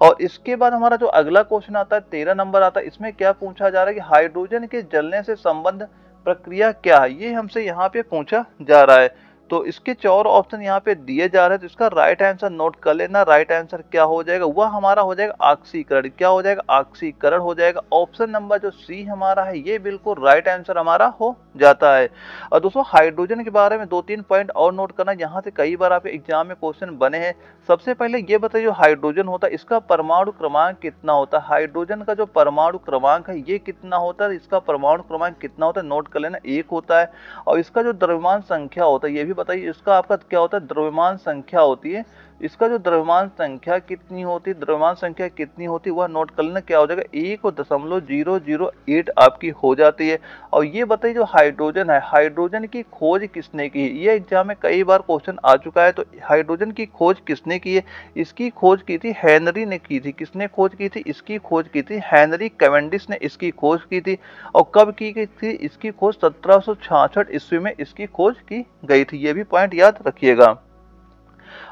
और इसके बाद हमारा जो अगला क्वेश्चन आता है 13 नंबर आता है। इसमें क्या पूछा जा रहा है कि हाइड्रोजन के जलने से संबंध प्रक्रिया क्या है, ये हमसे यहाँ पे पूछा जा रहा है। तो इसके 4 ऑप्शन यहाँ पे दिए जा रहे हैं। तो इसका राइट आंसर नोट कर लेना। राइट आंसर क्या हो जाएगा, वह हमारा हो जाएगा ऑक्सीकरण। क्या हो जाएगा, ऑक्सीकरण हो जाएगा। ऑप्शन नंबर जो सी हमारा है ये बिल्कुल राइट आंसर हमारा हो जाता है। और दोस्तों हाइड्रोजन के बारे में 2-3 पॉइंट और नोट करना, यहाँ से कई बार आपके एग्जाम में क्वेश्चन बने हैं। सबसे पहले ये बताइए, जो हाइड्रोजन होता है इसका परमाणु क्रमांक कितना होता है। हाइड्रोजन का जो परमाणु क्रमांक है ये कितना होता है, इसका परमाणु क्रमांक कितना होता है, नोट कर लेना, 1 होता है। और इसका जो द्रव्यमान संख्या होता है ये भी बताइए, इसका आपका क्या होता है, द्रव्यमान संख्या होती है। इसका जो द्रव्यमान संख्या कितनी होती है, द्रव्यमान संख्या कितनी होती है वह नोट कर लेना, क्या हो जाएगा, 1.008 आपकी हो जाती है। और ये बताइए जो हाइड्रोजन है, हाइड्रोजन की खोज किसने की है, ये एग्जाम में कई बार क्वेश्चन आ चुका है। तो हाइड्रोजन की खोज किसने की है, इसकी खोज की थी हेनरी ने की थी। किसने खोज की थी, इसकी खोज की थी हेनरी कैवेंडिश ने इसकी खोज की थी। और कब की गई थी इसकी खोज, 1766 ईस्वी में इसकी खोज की गई थी। ये भी पॉइंट याद रखिएगा।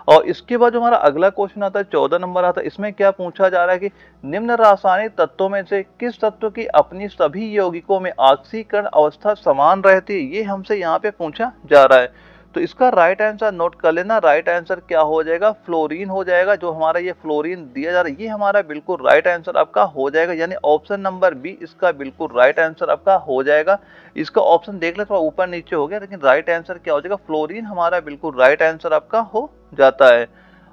और इसके बाद जो हमारा अगला क्वेश्चन आता है 14 नंबर आता है। इसमें क्या पूछा जा रहा है कि निम्न रासायनिक तत्वों में से किस तत्व की अपनी सभी यौगिकों में ऑक्सीकरण अवस्था समान रहती है, ये हमसे यहाँ पे पूछा जा रहा है। तो इसका राइट आंसर नोट कर लेना। राइट आंसर क्या हो जाएगा, फ्लोरीन हो जाएगा। जो हमारा ये फ्लोरीन दिया जा रहा है ये हमारा बिल्कुल राइट आंसर आपका हो जाएगा। यानी ऑप्शन नंबर बी इसका बिल्कुल राइट आंसर आपका हो जाएगा। इसका ऑप्शन देख ले थोड़ा ऊपर नीचे हो गया, लेकिन राइट आंसर क्या हो जाएगा, फ्लोरीन हमारा बिल्कुल राइट आंसर आपका हो जाता है।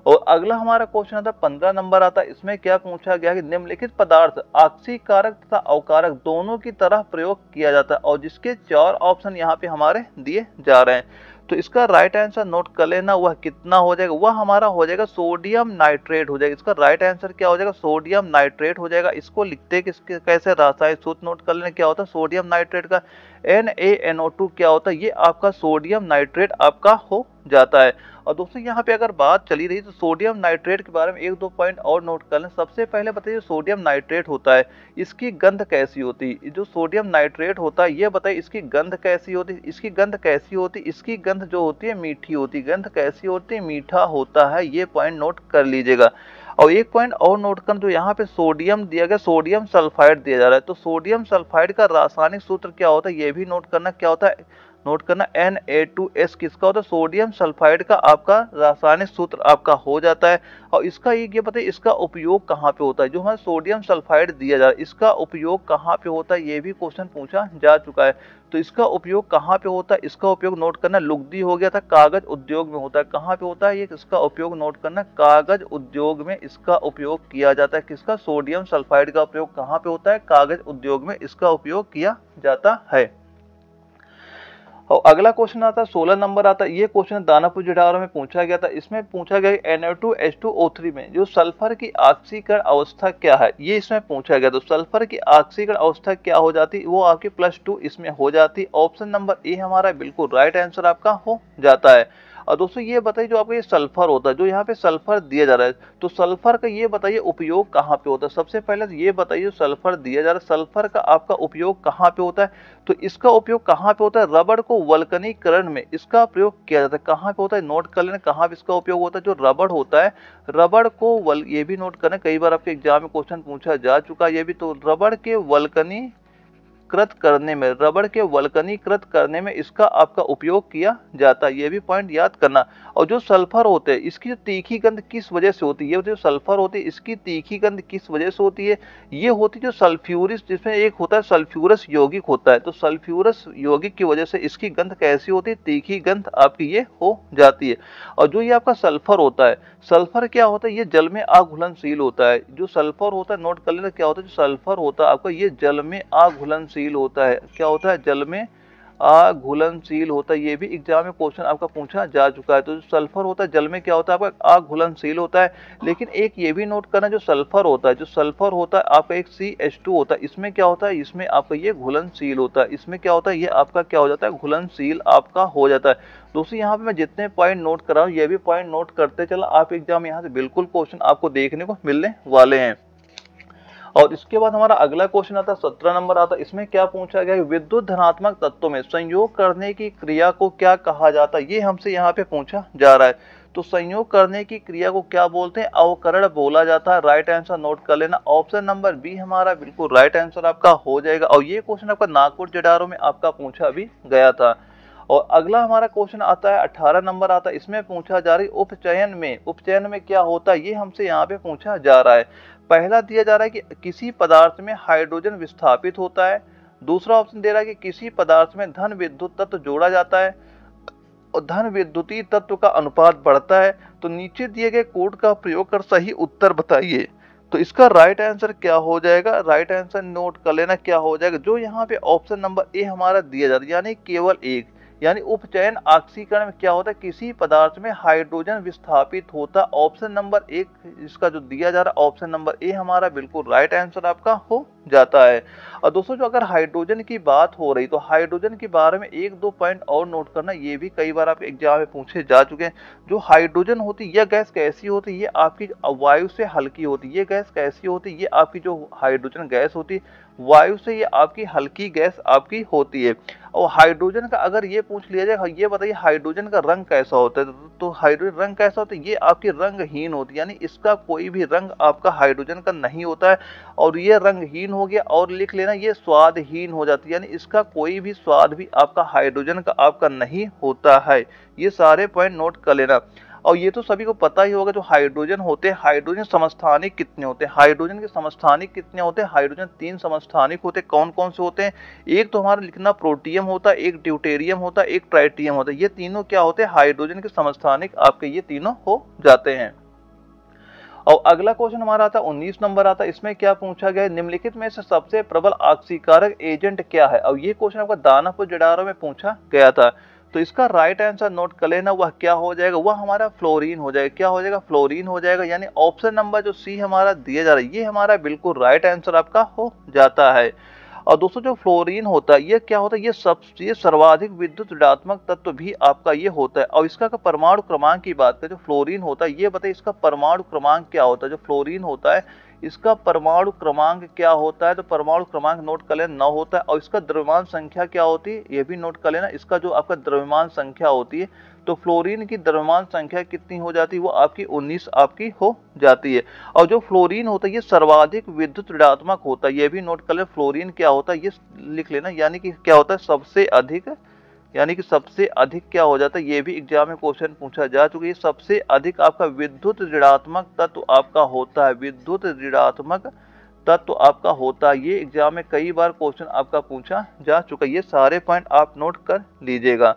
और अगला हमारा क्वेश्चन आता है 15 नंबर आता है। इसमें क्या पूछा गया कि निम्नलिखित पदार्थ ऑक्सीकारक तथा अवकारक दोनों की तरह प्रयोग किया जाता है। और जिसके 4 ऑप्शन यहाँ पे हमारे दिए जा रहे हैं। तो इसका राइट आंसर नोट कर लेना, वह कितना हो जाएगा, वह हमारा हो जाएगा सोडियम नाइट्रेट हो जाएगा। इसका राइट आंसर क्या हो जाएगा, सोडियम नाइट्रेट हो जाएगा। इसको लिखते किसके कैसे, रासायनिक सूत्र नोट कर लेना, क्या होता है सोडियम नाइट्रेट का NaNO2 क्या होता है, ये आपका सोडियम नाइट्रेट आपका हो जाता है। और दोस्तों यहाँ पे अगर बात चली रही तो सोडियम नाइट्रेट के बारे में 1-2 पॉइंट और नोट कर लें। सबसे पहले बताइए सोडियम नाइट्रेट होता है इसकी गंध कैसी होती है। जो सोडियम नाइट्रेट होता है ये बताइए इसकी गंध कैसी होती है। इसकी गंध कैसी होती है, इसकी गंध जो होती है मीठी होती है। गंध कैसी होती है, मीठा होता है। ये पॉइंट नोट कर लीजिएगा। और एक पॉइंट और नोट कर, जो यहाँ पे सोडियम दिया गया, सोडियम सल्फाइड दिया जा रहा है। तो सोडियम सल्फाइड का रासायनिक सूत्र क्या होता है ये भी नोट करना, क्या होता है नोट करना, Na2S किसका होता है, सोडियम सल्फाइड का आपका रासायनिक सूत्र आपका हो जाता है। और इसका ये बताइए इसका उपयोग कहाँ पे होता है, जो हमें सोडियम सल्फाइड दिया जा रहा है इसका उपयोग कहाँ पे होता है, ये भी क्वेश्चन पूछा जा चुका है। तो इसका उपयोग कहाँ पे होता है, इसका उपयोग नोट करना, लुगदी हो गया था, कागज उद्योग में होता है। कहाँ पे होता है ये, इसका उपयोग नोट करना, कागज उद्योग में इसका उपयोग किया जाता है। किसका, सोडियम सल्फाइड का उपयोग कहाँ पे होता है, कागज उद्योग में इसका उपयोग किया जाता है। और अगला क्वेश्चन आता है 16 नंबर आता है, ये क्वेश्चन दानापुर जिडावरा में पूछा गया था। इसमें पूछा गया Na2H2O3 में जो सल्फर की ऑक्सीकरण अवस्था क्या है, ये इसमें पूछा गया। तो सल्फर की ऑक्सीकरण अवस्था क्या हो जाती, वो आपकी +2 इसमें हो जाती। ऑप्शन नंबर ए हमारा बिल्कुल राइट आंसर आपका हो जाता है। और दोस्तों ये बताइए जो आपका ये सल्फर होता है, जो यहाँ पे सल्फर दिया जा रहा है, तो सल्फर का ये बताइए उपयोग कहाँ पे होता है। सबसे पहले तो ये बताइए सल्फर दिया जा रहा है, सल्फर का आपका उपयोग कहाँ पे होता है। तो इसका उपयोग कहाँ पे होता है, रबड़ को वल्कनीकरण में इसका प्रयोग किया जाता है। कहाँ पे होता है, नोट कर लेना कहाँ पे इसका उपयोग होता है। जो रबड़ होता है, रबड़ को ये भी नोट करना, कई बार आपके एग्जाम में क्वेश्चन पूछा जा चुका है ये भी। तो रबड़ के वल्कनी कृत करने में, रबड़ के वल्कनीकृत करने में इसका आपका उपयोग किया जाता है, ये भी पॉइंट याद करना। और जो सल्फर होते हैं इसकी जो तीखी गंध किस वजह से होती है, ये जो सल्फर होती है इसकी तीखी गंध किस वजह से होती है, ये होती है जो सल्फ्यूरिस, जिसमें एक होता है सल्फ्यूरस यौगिक होता है। तो सल्फ्यूरस यौगिक की वजह से इसकी गंध कैसी होती है, तीखी गंध आपकी ये हो जाती है। और जो ये आपका सल्फर होता है, सल्फर क्या होता है, ये जल में अघुलनशील होता है। जो सल्फर होता है, नोट कर लेना क्या होता है, जो सल्फर होता है आपका ये जल में अघुलनशील होता है। क्या होता है, जल में अघुलनशील होता है। ये भी एग्जाम में क्वेश्चन आपका पूछा जा चुका है। तो जो सल्फर होता है जल में क्या होता है आपका अघुलनशील होता है। लेकिन एक ये भी नोट करना, जो सल्फर होता है, जो सल्फर होता है आपका एक CH2 होता है, इसमें क्या होता है, इसमें आपका ये घुलनशील होता है। इसमें क्या होता है, ये आपका क्या हो जाता है, घुलनशील आपका हो जाता है। दोस्तों यहाँ पे मैं जितने पॉइंट नोट कर रहा हूँ ये भी पॉइंट नोट करते चला, आप एग्जाम यहाँ से बिल्कुल क्वेश्चन आपको देखने को मिलने वाले हैं। और इसके बाद हमारा अगला क्वेश्चन आता है 17 नंबर आता है। इसमें क्या पूछा गया है, विद्युत धनात्मक तत्वों में संयोग करने की क्रिया को क्या कहा जाता है, ये हमसे यहाँ पे पूछा जा रहा है। तो संयोग करने की क्रिया को क्या बोलते हैं, अवकरण बोला जाता है। राइट आंसर नोट कर लेना, ऑप्शन नंबर बी हमारा बिल्कुल राइट आंसर आपका हो जाएगा। और ये क्वेश्चन आपका नागपुर जिडारो में आपका पूछा भी गया था। और अगला हमारा क्वेश्चन आता है 18 नंबर आता है। इसमें पूछा जा रहा है उपचयन में क्या होता है, ये हमसे यहाँ पे पूछा जा रहा है। पहला दिया जा रहा है कि किसी पदार्थ में हाइड्रोजन विस्थापित होता है। दूसरा ऑप्शन दे रहा है कि किसी पदार्थ में धन विद्युत तत्व जोड़ा जाता है और धन विद्युतीय तत्व का अनुपात बढ़ता है। तो नीचे दिए गए कोड का प्रयोग कर सही उत्तर बताइए। तो इसका राइट आंसर क्या हो जाएगा, राइट आंसर नोट कर लेना क्या हो जाएगा। जो यहाँ पे ऑप्शन नंबर ए हमारा दिया जाता है, यानी केवल एक, यानी उपचयन ऑक्सीकरण में क्या होता है, किसी पदार्थ में हाइड्रोजन विस्थापित होता। ऑप्शन नंबर एक इसका जो दिया जा रहा है, ऑप्शन नंबर ए हमारा बिल्कुल राइट आंसर आपका हो जाता है। और दोस्तों जो अगर हाइड्रोजन की बात हो रही, तो हाइड्रोजन के बारे में एक दो पॉइंट और नोट करना, ये भी कई बार आप एग्जाम में पूछे जा चुके हैं। जो हाइड्रोजन होती है यह गैस कैसी होती है, ये आपकी वायु से हल्की होती है। ये गैस कैसी होती है, ये आपकी जो हाइड्रोजन गैस होती है वायु से ये आपकी हल्की गैस आपकी होती है। और हाइड्रोजन का अगर ये पूछ लिया जाए, ये बताइए हाइड्रोजन का रंग कैसा होता है, तो हाइड्रोजन रंग कैसा होता है, ये आपकी रंगहीन होती है, यानी इसका कोई भी रंग आपका हाइड्रोजन का नहीं होता है। और ये रंगहीन हो गया, और लिख लेना ये स्वादहीन हो जाती है, यानी इसका कोई भी स्वाद भी आपका हाइड्रोजन का आपका नहीं होता है। ये सारे पॉइंट नोट कर लेना। और ये तो सभी को पता ही होगा, जो हाइड्रोजन होते हैं, हाइड्रोजन समस्थानिक कितने होते हैं, हाइड्रोजन के समस्थानिक कितने होते हैं, हाइड्रोजन 3 समस्थानिक होते हैं। कौन कौन से होते हैं, एक तो हमारा लिखना प्रोटियम होता है, एक ड्यूटेरियम होता है, एक ट्राइटियम होता है। ये तीनों क्या होते हैं, हाइड्रोजन के समस्थानिक आपके ये तीनों हो जाते हैं। और अगला क्वेश्चन हमारा आता है 19 नंबर आता है। इसमें क्या पूछा गया है, निम्नलिखित में से सबसे प्रबल ऑक्सीकारक एजेंट क्या है। और ये क्वेश्चन आपका दानापुर जिडारो में पूछा गया था। तो इसका राइट आंसर नोट कर लेना, वह क्या हो जाएगा, वह हमारा फ्लोरीन हो जाएगा। क्या हो जाएगा, फ्लोरीन हो जाएगा। यानी ऑप्शन नंबर जो सी हमारा दिया जा रहा है, ये हमारा बिल्कुल राइट आंसर आपका हो जाता है। और दोस्तों जो फ्लोरीन होता है, ये क्या होता है, ये सर्वाधिक विद्युत ऋणात्मक तत्व भी आपका ये होता है। और इसका परमाणु क्रमांक की बात करें, जो फ्लोरीन होता है, ये बताइए इसका परमाणु क्रमांक क्या होता है। जो फ्लोरीन होता है इसका परमाणु क्रमांक क्या होता है, तो परमाणु क्रमांक नोट कर लेना 9 होता है। और इसका द्रव्यमान संख्या क्या होती है, ये भी नोट कर लेना। इसका जो आपका द्रव्यमान संख्या होती है, तो फ्लोरीन की द्रव्यमान संख्या कितनी हो जाती है, वो आपकी 19 आपकी हो जाती है। और जो फ्लोरीन होता है ये सर्वाधिक विद्युत ऋणात्मक होता है, ये भी नोट कर ले। फ्लोरीन क्या होता है ये लिख लेना, यानी कि क्या होता है, सबसे अधिक यानी कि सबसे अधिक क्या हो जाता है, ये भी एग्जाम में क्वेश्चन पूछा जा चुका है। सबसे अधिक आपका विद्युत ऋणात्मक तत्व आपका होता है, विद्युत ऋणात्मक तत्व आपका होता है। ये एग्जाम में कई बार क्वेश्चन आपका पूछा जा चुका है। ये सारे पॉइंट आप नोट कर लीजिएगा।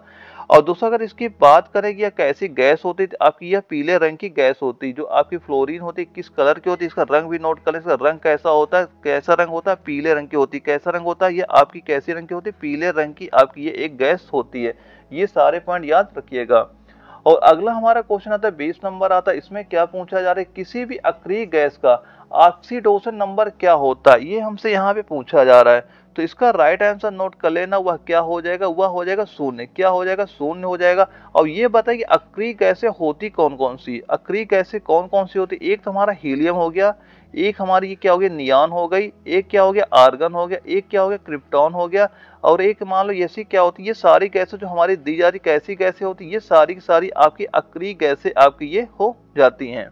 और दोस्तों अगर इसकी बात करें कि यह कैसी गैस होती है, तो आपकी यह पीले रंग की गैस होती है। जो आपकी फ्लोरीन होती है किस कलर की होती है, इसका रंग भी नोट करें। इसका रंग कैसा होता है, कैसा रंग होता है, पीले रंग की होती है। कैसा रंग होता है, ये आपकी कैसी रंग की होती है, पीले रंग की आपकी ये एक गैस होती है। ये सारे पॉइंट याद रखिएगा। और अगला हमारा क्वेश्चन आता है 20 नंबर आता है। इसमें क्या पूछा जा रहा है, किसी भी अक्रिय गैस का ऑक्सीडेशन नंबर क्या होता है, ये हमसे यहाँ पे पूछा जा रहा है। तो इसका राइट आंसर नोट कर लेना, वह क्या हो जाएगा, वह हो जाएगा शून्य। क्या हो जाएगा, शून्य हो जाएगा। और ये बताइए अक्रिय गैसें होती कौन कौन सी, अक्रिय गैसें कौन कौन सी होती, एक तो हमारा हीलियम हो गया, एक हमारी ये क्या हो गया नियॉन हो गई, एक क्या हो गया आर्गन हो गया, एक क्या हो गया क्रिप्टॉन हो गया, और एक मान लो ऐसी क्या होती है, ये सारी गैसें जो हमारी दी जा रही कैसी गैसें होती है, ये सारी की सारी आपकी अक्रिय गैसें आपकी ये हो जाती हैं।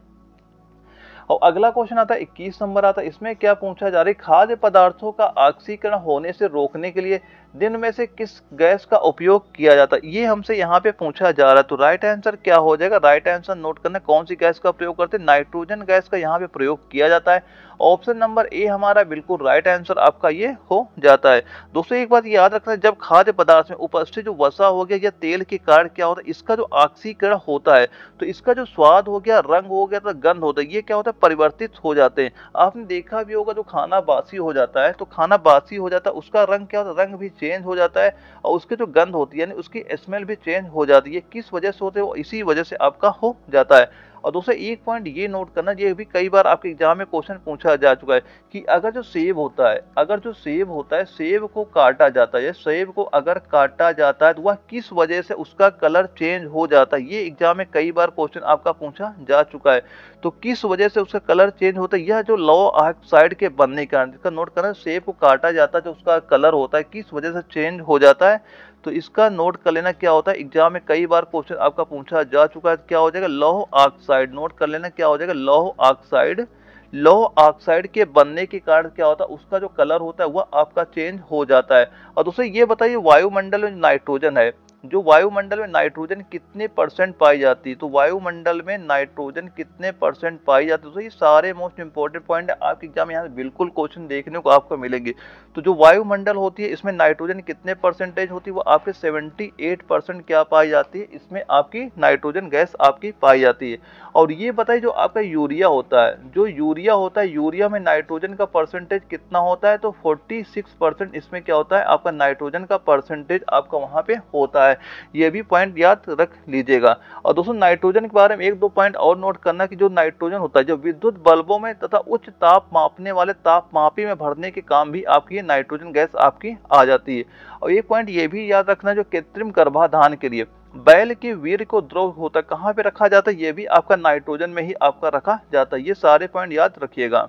और अगला क्वेश्चन आता है 21 नंबर आता है। इसमें क्या पूछा जा रहा है, खाद्य पदार्थों का ऑक्सीकरण होने से रोकने के लिए दिन में से किस गैस का उपयोग किया जाता है, ये हमसे यहाँ पे पूछा जा रहा है। तो राइट आंसर क्या हो जाएगा, राइट आंसर नोट करना, कौन सी गैस का प्रयोग करते हैं, नाइट्रोजन गैस का यहाँ पे प्रयोग किया जाता है। ऑप्शन नंबर ए हमारा बिल्कुल राइट आंसर आपका ये हो जाता है। दोस्तों एक बात याद रखना, जब खाद्य पदार्थ में उपस्थित जो वसा हो गया या तेल के कारण क्या होता है, इसका जो ऑक्सीकरण होता है तो इसका जो स्वाद हो गया, रंग हो गया, तो गंध होता है, ये क्या होता है परिवर्तित हो जाते हैं। आपने देखा भी होगा जो खाना बासी हो जाता है, तो खाना बासी हो जाता है उसका रंग क्या होता है, रंग भी चेंज हो जाता है, और उसकी जो गंध होती है यानी उसकी स्मेल भी चेंज हो जाती है। किस वजह से होते हैं, इसी वजह से आपका हो जाता है। और दूसरा एक पॉइंट ये नोट करना, ये भी कई बार आपके एग्जाम में क्वेश्चन पूछा जा चुका है कि अगर जो सेब होता है, अगर जो सेब होता है, सेब को काटा जाता है, सेब को अगर काटा जाता है तो वह किस वजह से उसका कलर चेंज हो जाता है, ये एग्जाम में कई बार क्वेश्चन आपका पूछा जा चुका है। तो किस वजह से उसका कलर चेंज होता है, यह जो लौ ऑक्साइड के बनने के कारण, इसका नोट करना, सेब को काटा जाता है जो उसका कलर होता है किस वजह से चेंज हो जाता है, तो इसका नोट कर लेना क्या होता है। एग्जाम में कई बार क्वेश्चन आपका पूछा जा चुका है, क्या हो जाएगा लौह ऑक्साइड, नोट कर लेना क्या हो जाएगा लौह ऑक्साइड। लौह ऑक्साइड के बनने के कारण क्या होता है, उसका जो कलर होता है वह आपका चेंज हो जाता है। और दूसरा ये बताइए वायुमंडल में नाइट्रोजन है, जो वायुमंडल में नाइट्रोजन कितने परसेंट पाई जाती है, तो वायुमंडल में नाइट्रोजन कितने परसेंट पाई जाती है। तो ये सारे मोस्ट इंपोर्टेंट पॉइंट है, आपके एग्जाम में यहाँ बिल्कुल क्वेश्चन देखने को आपको मिलेंगे। तो जो वायुमंडल होती है इसमें नाइट्रोजन कितने परसेंटेज होती है, वो आपके 78% क्या पाई जाती है, इसमें आपकी नाइट्रोजन गैस आपकी पाई जाती है। और ये बताइए जो आपका यूरिया होता है, जो यूरिया होता है, यूरिया में नाइट्रोजन का परसेंटेज कितना होता है, तो 46% इसमें क्या होता है आपका नाइट्रोजन का परसेंटेज आपका वहां पे होता है। ये भी पॉइंट याद रख लीजिएगा। और दोस्तों नाइट्रोजन के बारे में एक दो पॉइंट और नोट करना कि जो नाइट्रोजन होता है, जो विद्युत बल्बों में तथा उच्च ताप मापने वाले तापमापी में भरने के काम भी आपकी नाइट्रोजन गैस आपकी आ जाती है। और एक पॉइंट ये भी याद रखना, जो कृत्रिम गर्भाधान के लिए बैल के वीर्य को द्रव होता है कहाँ पे रखा जाता है, ये भी आपका नाइट्रोजन में ही आपका रखा जाता है। ये सारे पॉइंट याद रखिएगा।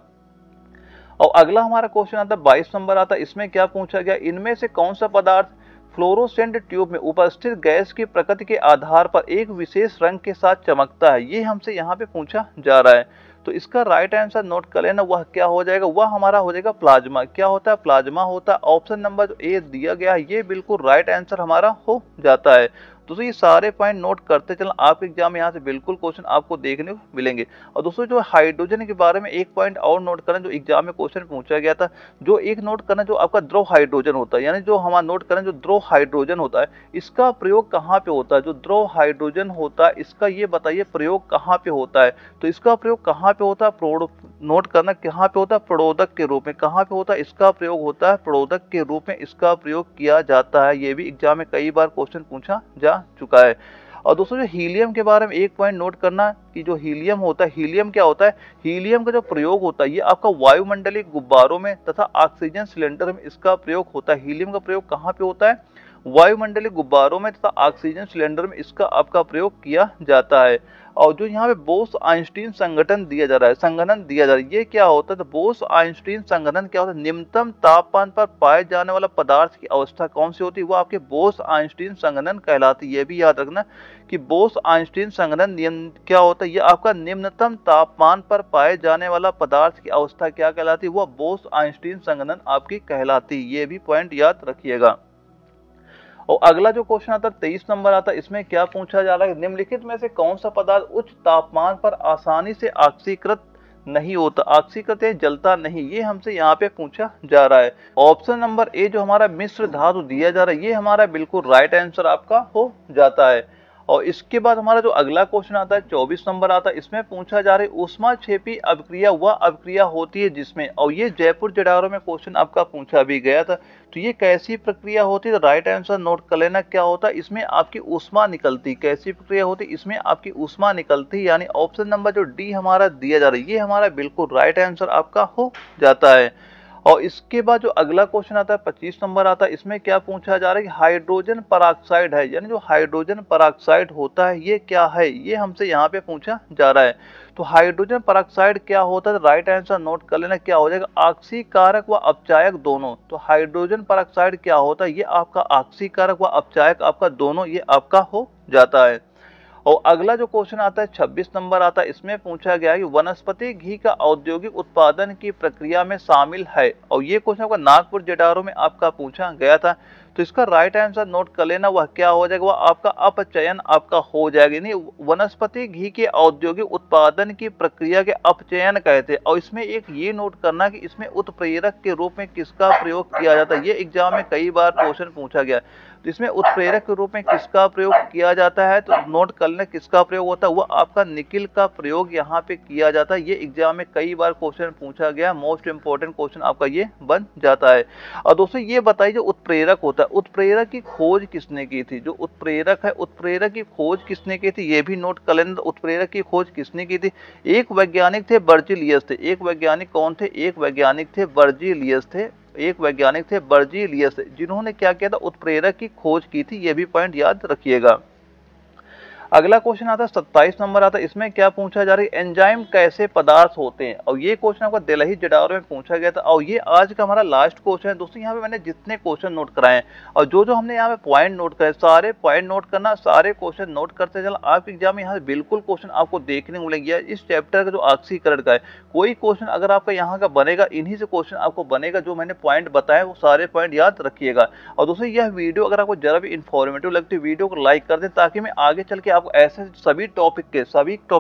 और अगला हमारा क्वेश्चन आता है 22 नंबर आता है। इसमें क्या पूछा गया, इनमें से कौन सा पदार्थ फ्लोरोसेंट ट्यूब में उपस्थित गैस की प्रकृति के आधार पर एक विशेष रंग के साथ चमकता है, ये हमसे यहाँ पे पूछा जा रहा है। तो इसका राइट आंसर नोट कर लेना, वह क्या हो जाएगा, वह हमारा हो जाएगा प्लाज्मा। क्या होता है, प्लाज्मा होता है। ऑप्शन नंबर जो ए दिया गया है ये बिल्कुल राइट आंसर हमारा हो जाता है। दोस्तों ये सारे पॉइंट नोट करते चलना, आपके एग्जाम में यहाँ से बिल्कुल क्वेश्चन आपको देखने को मिलेंगे। और दोस्तों जो हाइड्रोजन के बारे में एक पॉइंट और नोट करना, जो एग्जाम में क्वेश्चन पूछा गया था, जो एक नोट करना, जो आपका द्रव हाइड्रोजन होता है, यानी जो हमारा नोट करना जो द्रव हाइड्रोजन होता है, इसका प्रयोग कहाँ पे होता है, जो द्रव हाइड्रोजन होता है इसका ये बताइए प्रयोग कहाँ पे होता है। तो इसका प्रयोग कहाँ पे होता है, नोट करना कहाँ पे होता है, प्रोडक्ट के रूप में। कहाँ पे होता है, इसका प्रयोग होता है प्रोडक्ट के रूप में, इसका प्रयोग किया जाता है। ये भी एग्जाम में कई बार क्वेश्चन पूछा जा चुका है। और दोस्तों जो हीलियम के बारे में एक पॉइंट नोट करना कि जो हीलियम होता है, हीलियम क्या होता है, हीलियम का जो प्रयोग होता है ये आपका वायुमंडलीय गुब्बारों में तथा ऑक्सीजन सिलेंडर में इसका प्रयोग होता है। हीलियम का प्रयोग कहाँ पे होता है, वायुमंडलीय गुब्बारों में तथा ऑक्सीजन सिलेंडर में इसका आपका प्रयोग किया जाता है। और जो यहाँ पे बोस आइंस्टीन संगठन दिया जा रहा है, संघनन दिया जा रहा है, ये क्या होता है, तो बोस आइंस्टीन संघनन क्या होता है, निम्नतम तापमान पर पाए जाने वाला पदार्थ की अवस्था कौन सी होती है, वो आपके बोस आइंस्टीन संघनन कहलाती है। ये भी याद रखना कि बोस आइंस्टीन संघनन क्या होता है, ये आपका निम्नतम तापमान पर पाए जाने वाला पदार्थ की अवस्था क्या कहलाती है, वह बोस आइंस्टीन संघनन आपकी कहलाती है। ये भी पॉइंट याद रखिएगा। और अगला जो क्वेश्चन आता है 23 नंबर आता है, इसमें क्या पूछा जा रहा है, निम्नलिखित में से कौन सा पदार्थ उच्च तापमान पर आसानी से ऑक्सीकृत नहीं होता, ऑक्सीकृत है जलता नहीं, ये हमसे यहाँ पे पूछा जा रहा है। ऑप्शन नंबर ए जो हमारा मिश्र धातु दिया जा रहा है, ये हमारा बिल्कुल राइट आंसर आपका हो जाता है। और इसके बाद हमारा जो अगला क्वेश्चन आता है 24 नंबर आता है, इसमें पूछा जा रहा है ऊष्माक्षेपी अभिक्रिया वह अभिक्रिया होती है जिसमें, और ये जयपुर जडारो में क्वेश्चन आपका पूछा भी गया था, तो ये कैसी प्रक्रिया होती है, तो राइट आंसर नोट कर लेना क्या होता है, इसमें आपकी ऊष्मा निकलती, कैसी प्रक्रिया होती है, इसमें आपकी ऊष्मा निकलती, यानी ऑप्शन नंबर जो डी हमारा दिया जा रहा है, ये हमारा बिल्कुल राइट आंसर आपका हो जाता है। और इसके बाद जो अगला क्वेश्चन आता है 25 नंबर आता है, इसमें क्या पूछा जा रहा है कि हाइड्रोजन पेरोक्साइड है, यानी जो हाइड्रोजन पेरोक्साइड होता है ये क्या है, ये हमसे यहाँ पे पूछा जा रहा है। तो हाइड्रोजन पेरोक्साइड क्या होता है, राइट आंसर नोट कर लेना क्या हो जाएगा, ऑक्सीकारक व अपचायक दोनों। तो हाइड्रोजन पेरोक्साइड क्या होता है, ये आपका ऑक्सीकारक व अपचायक आपका दोनों ये आपका हो जाता है। और अगला जो क्वेश्चन आता है 26 नंबर आता है, इसमें पूछा गया है कि वनस्पति घी का औद्योगिक उत्पादन की प्रक्रिया में शामिल है, और ये क्वेश्चन आपका नागपुर जटारो में आपका पूछा गया था, तो इसका राइट आंसर नोट कर लेना, वह क्या हो जाएगा, वह आपका अपचयन आपका हो जाएगा, नहीं वनस्पति घी के औद्योगिक उत्पादन की प्रक्रिया के अपचयन कहते हैं। और इसमें एक ये नोट करना कि इसमें उत्प्रेरक के रूप में किसका प्रयोग किया जाता है, ये एग्जाम में कई बार क्वेश्चन पूछा गया, तो इसमें उत्प्रेरक के रूप में किसका प्रयोग किया जाता है, तो नोट कर लेना किसका प्रयोग होता है, वह आपका निकिल का प्रयोग यहाँ पे किया जाता है, ये एग्जाम में कई बार क्वेश्चन पूछा गया, मोस्ट इंपोर्टेंट क्वेश्चन आपका ये बन जाता है। और दोस्तों ये बताइए जो उत्प्रेरक होता है, उत्प्रेरक की खोज किसने की थी, जो उत्प्रेरक है उत्प्रेरक की खोज किसने की थी, ये भी नोट कर लेना, उत्प्रेरक की खोज किसने की थी, एक वैज्ञानिक थे बर्जीलियस थे, एक वैज्ञानिक कौन थे, एक वैज्ञानिक थे बर्जीलियस थे, एक वैज्ञानिक थे बर्जीलियस, जिन्होंने क्या किया था, उत्प्रेरक की खोज की थी, ये भी पॉइंट याद रखिएगा। अगला क्वेश्चन आता है 27 नंबर आता है, इसमें क्या पूछा जा रहा है, एंजाइम कैसे पदार्थ होते हैं, और ये क्वेश्चन आपका दिल्ली जटारो में पूछा गया था, और ये आज का हमारा लास्ट क्वेश्चन है। दोस्तों यहाँ पे मैंने जितने क्वेश्चन नोट कराए हैं और जो हमने यहाँ पे पॉइंट नोट कराए, सारे पॉइंट नोट करना, सारे क्वेश्चन नोट करते चलना, आपके एग्जाम में यहाँ से बिल्कुल क्वेश्चन आपको देखने को मिलेंगे। इस चैप्टर का जो ऑक्सीकरण का है, कोई क्वेश्चन अगर आपका यहाँ का बनेगा, इन्हीं से क्वेश्चन आपको बनेगा, जो मैंने पॉइंट बताए वो सारे पॉइंट याद रखिएगा। और दोस्तों यह वीडियो अगर आपको जरा भी इन्फॉर्मेटिव लगती है, वीडियो को लाइक कर दें, ताकि मैं आगे चल के आपको ऐसे सभी टॉपिक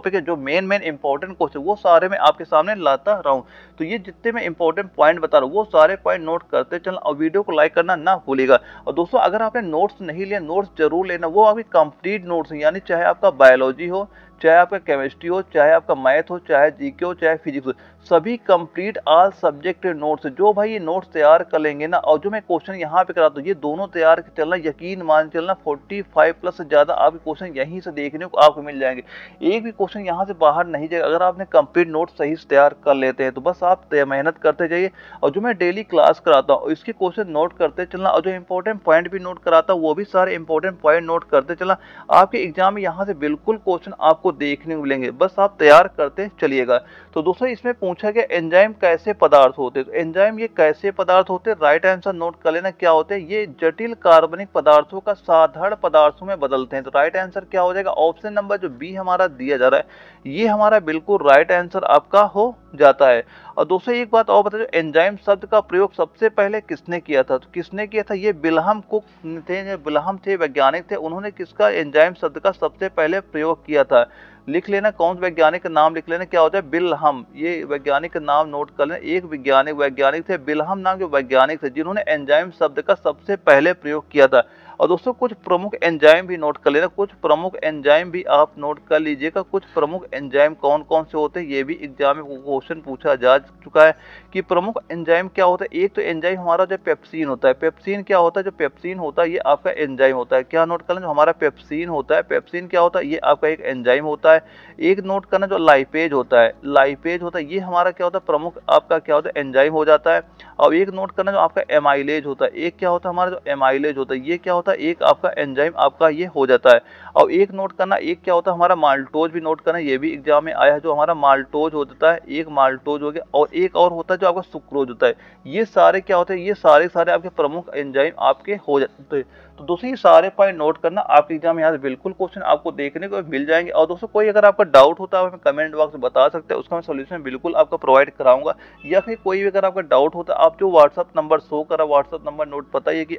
के जो मेन इंपॉर्टेंट क्वेश्चन वो सारे मैं आपके सामने लाता रहूं। तो ये जितने मैं इंपॉर्टेंट पॉइंट बता रहा हूँ वो सारे पॉइंट नोट करते चलना, और वीडियो को लाइक करना ना भूलिएगा। और दोस्तों अगर आपने नोट्स नहीं लिया, नोट्स जरूर लेना, वो आपकी कंप्लीट नोट्स, यानी चाहे आपका बायोलॉजी हो, चाहे आपका केमिस्ट्री हो, चाहे आपका मैथ हो, चाहे जीके हो, चाहे फिजिक्स हो, सभी कंप्लीट ऑल सब्जेक्ट नोट्स, जो भाई ये नोट्स तैयार कर लेंगे ना, और जो मैं क्वेश्चन यहाँ पे कराता हूँ ये दोनों तैयार चलना, यकीन मान चलना 45 प्लस से ज्यादा आपके क्वेश्चन यहीं से देखने को आपको मिल जाएंगे, एक भी क्वेश्चन यहाँ से बाहर नहीं जाएगा अगर आपने कंप्लीट नोट्स सही से तैयार कर लेते हैं। तो बस आप मेहनत करते जाइए, और जो मैं डेली क्लास कराता हूँ इसके क्वेश्चन नोट करते चलना, और जो इंपॉर्टेंट पॉइंट भी नोट कराता हूँ वो भी सारे इंपॉर्टेंट पॉइंट नोट करते चलना, आपके एग्जाम में यहाँ से बिल्कुल क्वेश्चन आपको देखने को मिलेंगे, बस आप तैयार करते चलिएगा। तो दोस्तों इसमें पूछा गया एंजाइम कैसे पदार्थ होते हैं, तो एंजाइम ये कैसे पदार्थ होते हैं, राइट आंसर नोट कर लेना क्या होते हैं, ये जटिल कार्बनिक पदार्थों का साधारण पदार्थों में बदलते हैं। तो राइट आंसर क्या हो जाएगा, ऑप्शन नंबर जो बी हमारा दिया जा रहा है ये हमारा बिल्कुल राइट आंसर आपका हो जाता है। और दोस्तों एक बात और बताओ, एंजाइम शब्द का प्रयोग सबसे पहले किसने किया था, तो किसने किया था, ये विल्हम कुक थे, विल्हम थे वैज्ञानिक थे, उन्होंने किसका एंजाइम शब्द का सबसे पहले प्रयोग किया था, लिख लेना कौन वैज्ञानिक का नाम लिख लेना क्या होता है, विल्हम, ये वैज्ञानिक का नाम नोट कर लेना, एक वैज्ञानिक थे विल्हम नाम के वैज्ञानिक थे जिन्होंने एंजाइम शब्द का सबसे पहले प्रयोग किया था। और दोस्तों कुछ प्रमुख एंजाइम भी नोट कर लेना, कुछ प्रमुख एंजाइम भी आप नोट कर लीजिएगा, कुछ प्रमुख एंजाइम कौन कौन से होते हैं ये भी एग्जाम में क्वेश्चन पूछा जा चुका है कि प्रमुख एंजाइम क्या होता है। एक तो एंजाइम हमारा जो पेप्सिन होता है, पेप्सिन क्या होता है, जो पेप्सिन होता है ये आपका एंजाइम होता है, क्या नोट करना, जो हमारा पेप्सिन होता है, पेप्सिन क्या होता है, ये आपका एक एंजाइम होता है। एक नोट करना जो लाइपेज होता है, लाइपेज होता है, ये हमारा क्या होता है, प्रमुख आपका क्या होता है, एंजाइम हो जाता है। और एक नोट करना जो आपका एमाइलेज होता है, एक क्या होता है हमारा जो एमाइलेज होता है, ये क्या होता है, एक आपका एंजाइम आपका ये हो जाता है। और एक नोट करना, एक क्या होता है हमारा माल्टोज भी नोट करना, ये भी एग्जाम में आया है, जो हमारा माल्टोज होता है, एक माल्टोज हो गया, और एक और होता है जो आपका सुक्रोज होता है। ये सारे क्या होते हैं, ये सारे आपके प्रमुख एंजाइम आपके हो जाते हैं। तो दोस्तों ये सारे पॉइंट नोट करना, आपके एग्जाम में यहाँ से बिल्कुल क्वेश्चन आपको देखने को मिल जाएंगे। और दोस्तों कोई अगर आपका डाउट होता है हमें कमेंट बॉक्स में बता सकते हैं, उसका मैं सोल्यूशन बिल्कुल आपको प्रोवाइड कराऊंगा। या फिर कोई भी अगर आपका डाउट होता है, आप जो व्हाट्सअप नंबर शो करा, व्हाट्सअप नंबर नोट बताइए कि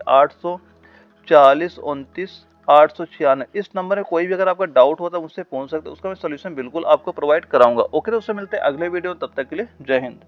4029 इस नंबर में कोई भी अगर आपका डाउट होता है मुझसे पूछ सकते हैं, उसका मैं सोल्यूशन बिल्कुल आपको प्रोवाइड कराऊंगा। ओके, तो उससे मिलते हैं अगले वीडियो, तब तक के लिए जय हिंद।